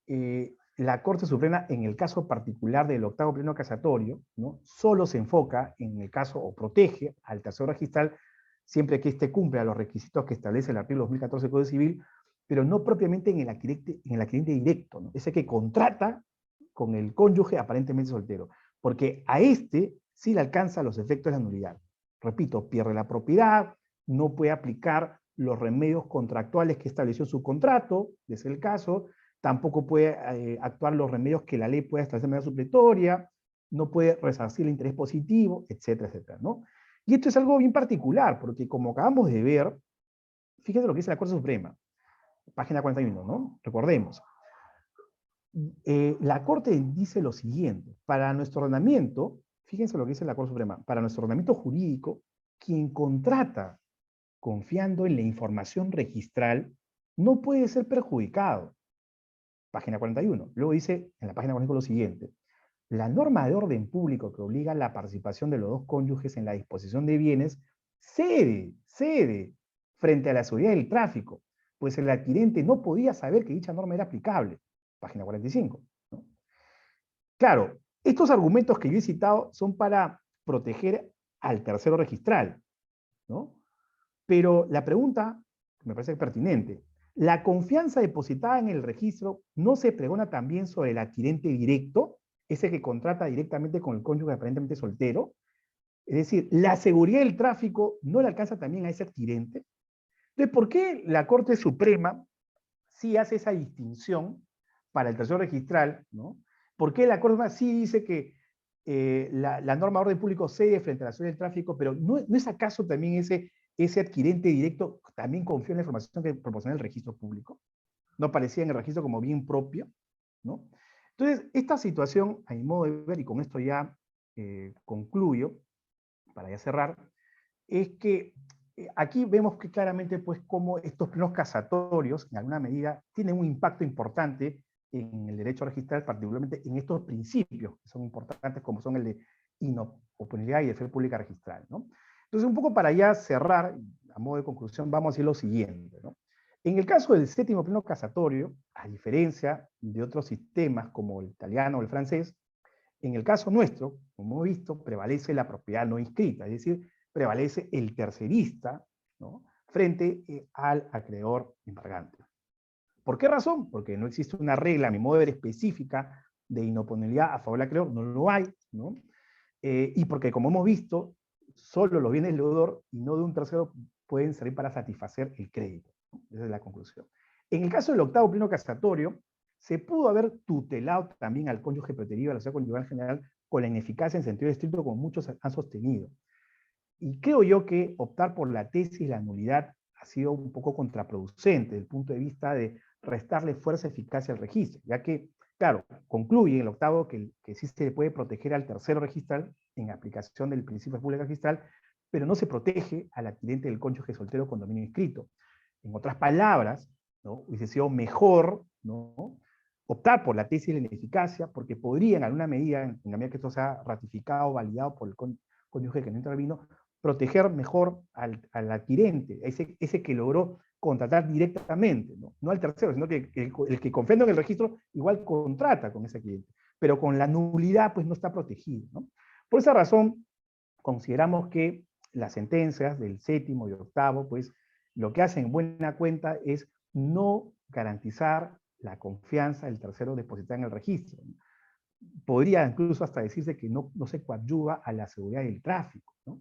la Corte Suprema, en el caso particular del octavo pleno casatorio, ¿no? Solo se enfoca en el caso, o protege al tercero registral, siempre que éste cumpla los requisitos que establece el artículo 2014 del Código Civil, pero no propiamente en el adquirente directo, ¿no? Ese que contrata con el cónyuge aparentemente soltero, porque a este sí le alcanza los efectos de la nulidad. Repito, pierde la propiedad, no puede aplicar los remedios contractuales que estableció su contrato, es el caso, tampoco puede actuar los remedios que la ley puede establecer de manera supletoria, no puede resarcir el interés positivo, etcétera, etcétera, ¿no? Y esto es algo bien particular, porque como acabamos de ver, fíjense lo que dice la Corte Suprema, página 41, ¿no? Recordemos. La Corte dice lo siguiente, para nuestro ordenamiento, fíjense lo que dice la Corte Suprema, para nuestro ordenamiento jurídico, quien contrata confiando en la información registral no puede ser perjudicado. Página 41. Luego dice en la página 41 lo siguiente, la norma de orden público que obliga a la participación de los dos cónyuges en la disposición de bienes cede frente a la seguridad del tráfico, pues el adquirente no podía saber que dicha norma era aplicable. Página 45. ¿No? Claro, estos argumentos que yo he citado son para proteger al tercero registral, ¿no? Pero la pregunta me parece pertinente. ¿La confianza depositada en el registro no se pregona también sobre el adquirente directo, ese que contrata directamente con el cónyuge aparentemente soltero? Es decir, ¿la seguridad del tráfico no le alcanza también a ese adquirente? Entonces, ¿por qué la Corte Suprema sí hace esa distinción para el tercero registral, ¿no? ¿Por qué la Corte Suprema sí dice que la norma de orden público cede frente a la seguridad del tráfico, pero no es acaso también ese adquirente directo también confía en la información que proporciona el registro público? ¿No aparecía en el registro como bien propio? ¿No? Entonces, esta situación, a mi modo de ver, y con esto ya concluyo, para ya cerrar, es que aquí vemos que claramente pues cómo estos plenos casatorios, en alguna medida, tienen un impacto importante en el derecho registral, particularmente en estos principios que son importantes, como son el de inoponibilidad y de fe pública registral, ¿no? Entonces, un poco para ya cerrar, a modo de conclusión, vamos a decir lo siguiente, ¿no? En el caso del séptimo pleno casatorio, a diferencia de otros sistemas como el italiano o el francés, en el caso nuestro, como hemos visto, prevalece la propiedad no inscrita, es decir, prevalece el tercerista, ¿no? Frente al acreedor embargante. ¿Por qué razón? Porque no existe una regla, a mi modo de ver, específica de inoponibilidad a favor del acreedor, no lo hay, ¿no? Y porque, como hemos visto, solo los bienes del deudor y no de un tercero pueden servir para satisfacer el crédito, ¿no? Esa es la conclusión. En el caso del octavo pleno casatorio, se pudo haber tutelado también al cónyuge preterido, a la sociedad conyugal general, con la ineficacia en sentido estricto, como muchos han sostenido. Y creo yo que optar por la tesis de la nulidad ha sido un poco contraproducente desde el punto de vista de restarle fuerza y eficacia al registro, ya que, claro, concluye el octavo que sí se puede proteger al tercero registral en aplicación del principio de pública registral, pero no se protege al adquirente del cónyuge soltero con dominio inscrito. En otras palabras, ¿no? Hubiese sido mejor, ¿no?, optar por la tesis de la ineficacia, porque podría en alguna medida, en la medida que esto sea ratificado, validado por el cónyuge que no intervino, proteger mejor al adquirente, ese que logró contratar directamente, no al tercero, sino que el que confía en el registro igual contrata con ese cliente, pero con la nulidad pues no está protegido, ¿no? Por esa razón, consideramos que las sentencias del séptimo y octavo, pues lo que hacen en buena cuenta es no garantizar la confianza del tercero depositada en el registro. Podría incluso hasta decirse que no se coadyuva a la seguridad del tráfico, ¿no?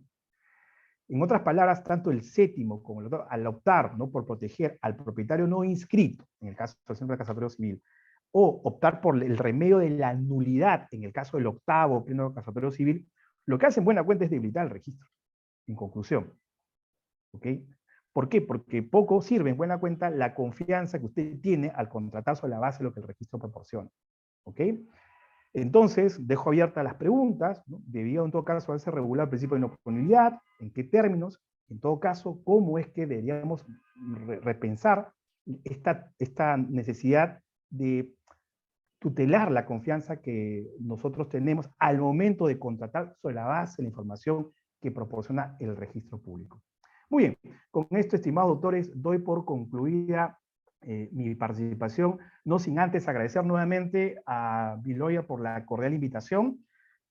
En otras palabras, tanto el séptimo como el octavo, al optar, ¿no?, por proteger al propietario no inscrito, en el caso del centro casatorio civil, o optar por el remedio de la nulidad, en el caso del octavo pleno casatorio civil, lo que hace en buena cuenta es debilitar el registro, en conclusión. ¿Ok? ¿Por qué? Porque poco sirve, en buena cuenta, la confianza que usted tiene al contratar sobre la base de lo que el registro proporciona. ¿Ok? Entonces, dejo abiertas las preguntas, ¿no? Debido en todo caso a ese regular principio de inoponibilidad, en qué términos, en todo caso, cómo es que deberíamos repensar esta necesidad de tutelar la confianza que nosotros tenemos al momento de contratar sobre la base de la información que proporciona el registro público. Muy bien, con esto, estimados doctores, doy por concluida mi participación, no sin antes agradecer nuevamente a Biloya por la cordial invitación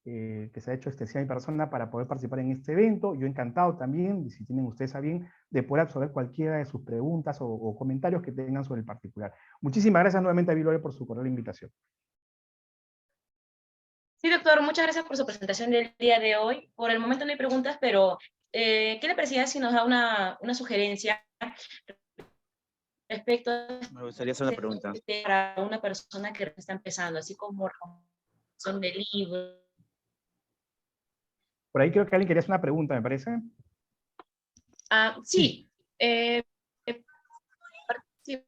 que se ha hecho extensiva a mi persona para poder participar en este evento. Yo encantado también, y si tienen ustedes a bien, de poder absorber cualquiera de sus preguntas o comentarios que tengan sobre el particular. Muchísimas gracias nuevamente a Biloya por su cordial invitación. Sí, doctor, muchas gracias por su presentación del día de hoy. Por el momento no hay preguntas, pero ¿qué le parecía si nos da una sugerencia respecto a Me gustaría hacer una pregunta. para una persona que está empezando, así como son de libros? Por ahí creo que alguien quería hacer una pregunta, me parece. Sí. Sí.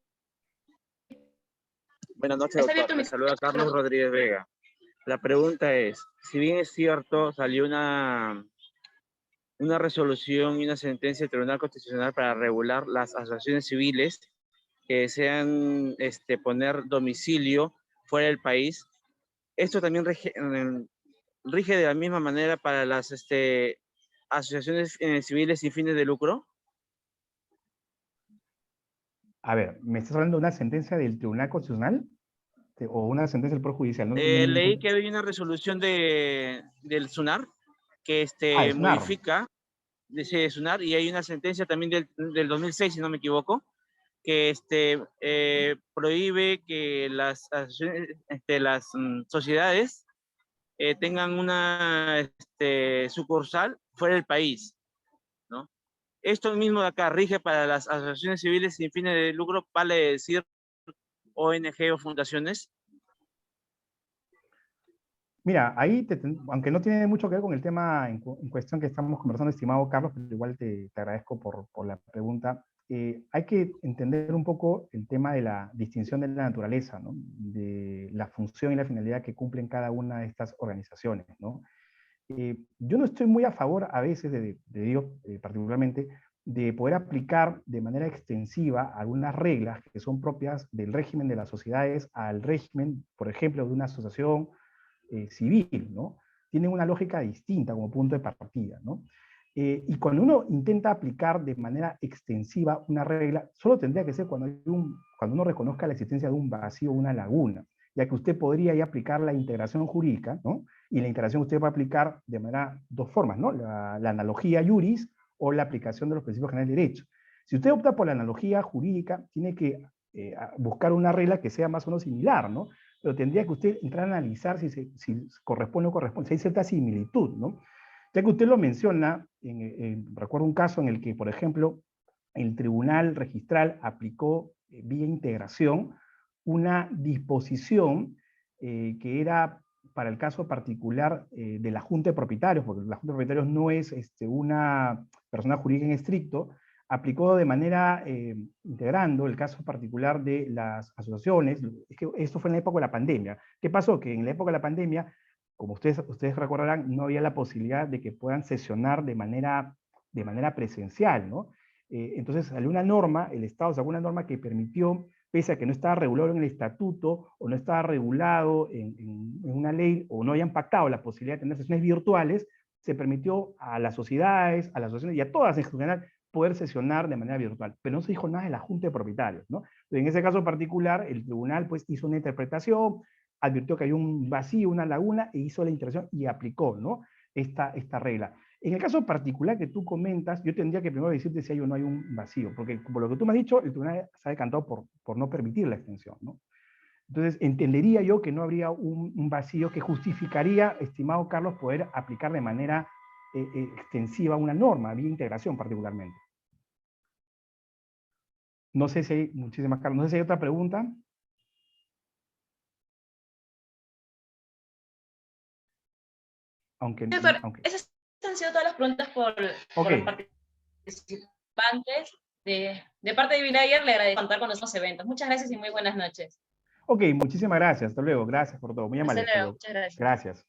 Buenas noches, Está doctor. abierto Le saluda Carlos Rodríguez Vega. La pregunta es, si bien es cierto, salió una resolución y una sentencia del Tribunal Constitucional para regular las asociaciones civiles que desean poner domicilio fuera del país, ¿esto también rige de la misma manera para las asociaciones civiles sin fines de lucro? A ver, ¿me estás hablando de una sentencia del Tribunal Constitucional o una sentencia del Poder Judicial? Leí que hay una resolución del SUNAR que Ah, es un ARRO. modifica, dice SUNAR, y hay una sentencia también del 2006, si no me equivoco, que prohíbe que las sociedades tengan una sucursal fuera del país, ¿no? Esto mismo de acá rige para las asociaciones civiles sin fines de lucro, vale decir ONG o fundaciones. Mira, ahí, aunque no tiene mucho que ver con el tema en cuestión que estamos conversando, estimado Carlos, pero igual te agradezco por la pregunta. Hay que entender un poco el tema de la distinción de la naturaleza, ¿no? De la función y la finalidad que cumplen cada una de estas organizaciones, ¿no? Yo no estoy muy a favor a veces, digo particularmente, de poder aplicar de manera extensiva algunas reglas que son propias del régimen de las sociedades al régimen, por ejemplo, de una asociación civil, ¿no? Tienen una lógica distinta como punto de partida, ¿no? Y cuando uno intenta aplicar de manera extensiva una regla, solo tendría que ser cuando uno reconozca la existencia de un vacío, una laguna, ya que usted podría ahí aplicar la integración jurídica, ¿no? Y la integración usted va a aplicar de manera, dos formas, ¿no? La analogía juris o la aplicación de los principios generales de derecho. Si usted opta por la analogía jurídica, tiene que buscar una regla que sea más o menos similar, ¿no? Pero tendría que usted entrar a analizar si corresponde o no corresponde, si hay cierta similitud, ¿no? Ya que usted lo menciona, recuerdo un caso en el que, por ejemplo, el Tribunal Registral aplicó vía integración una disposición que era para el caso particular de la Junta de Propietarios, porque la Junta de Propietarios no es una persona jurídica en estricto, aplicó de manera integrando el caso particular de las asociaciones. Es que esto fue en la época de la pandemia. ¿Qué pasó? Que en la época de la pandemia, como ustedes recordarán, no había la posibilidad de que puedan sesionar de manera presencial, ¿no? Entonces salió una norma, el Estado sacó una norma que permitió, pese a que no estaba regulado en el estatuto o no estaba regulado en una ley o no hayan pactado la posibilidad de tener sesiones virtuales, se permitió a las sociedades, a las asociaciones y a todas en general poder sesionar de manera virtual, pero no se dijo nada de la Junta de Propietarios, ¿no? En ese caso particular, el tribunal pues hizo una interpretación, advirtió que hay un vacío, una laguna, e hizo la interpretación y aplicó, ¿no? Esta regla. En el caso particular que tú comentas, yo tendría que primero decirte si hay o no hay un vacío, porque por lo que tú me has dicho, el tribunal se ha decantado por no permitir la extensión, ¿no? Entonces, entendería yo que no habría un vacío que justificaría, estimado Carlos, poder aplicar de manera extensiva una norma, vía integración particularmente. No sé si hay, muchísimas, Carlos, no sé si hay otra pregunta. Doctor, esas han sido todas las preguntas por los participantes. de parte de Bilayer, le agradezco contar con nuestros eventos. Muchas gracias y muy buenas noches. Ok, muchísimas gracias. Hasta luego. Gracias por todo. Muy Hasta amable. Hasta luego. luego. Muchas gracias. Gracias.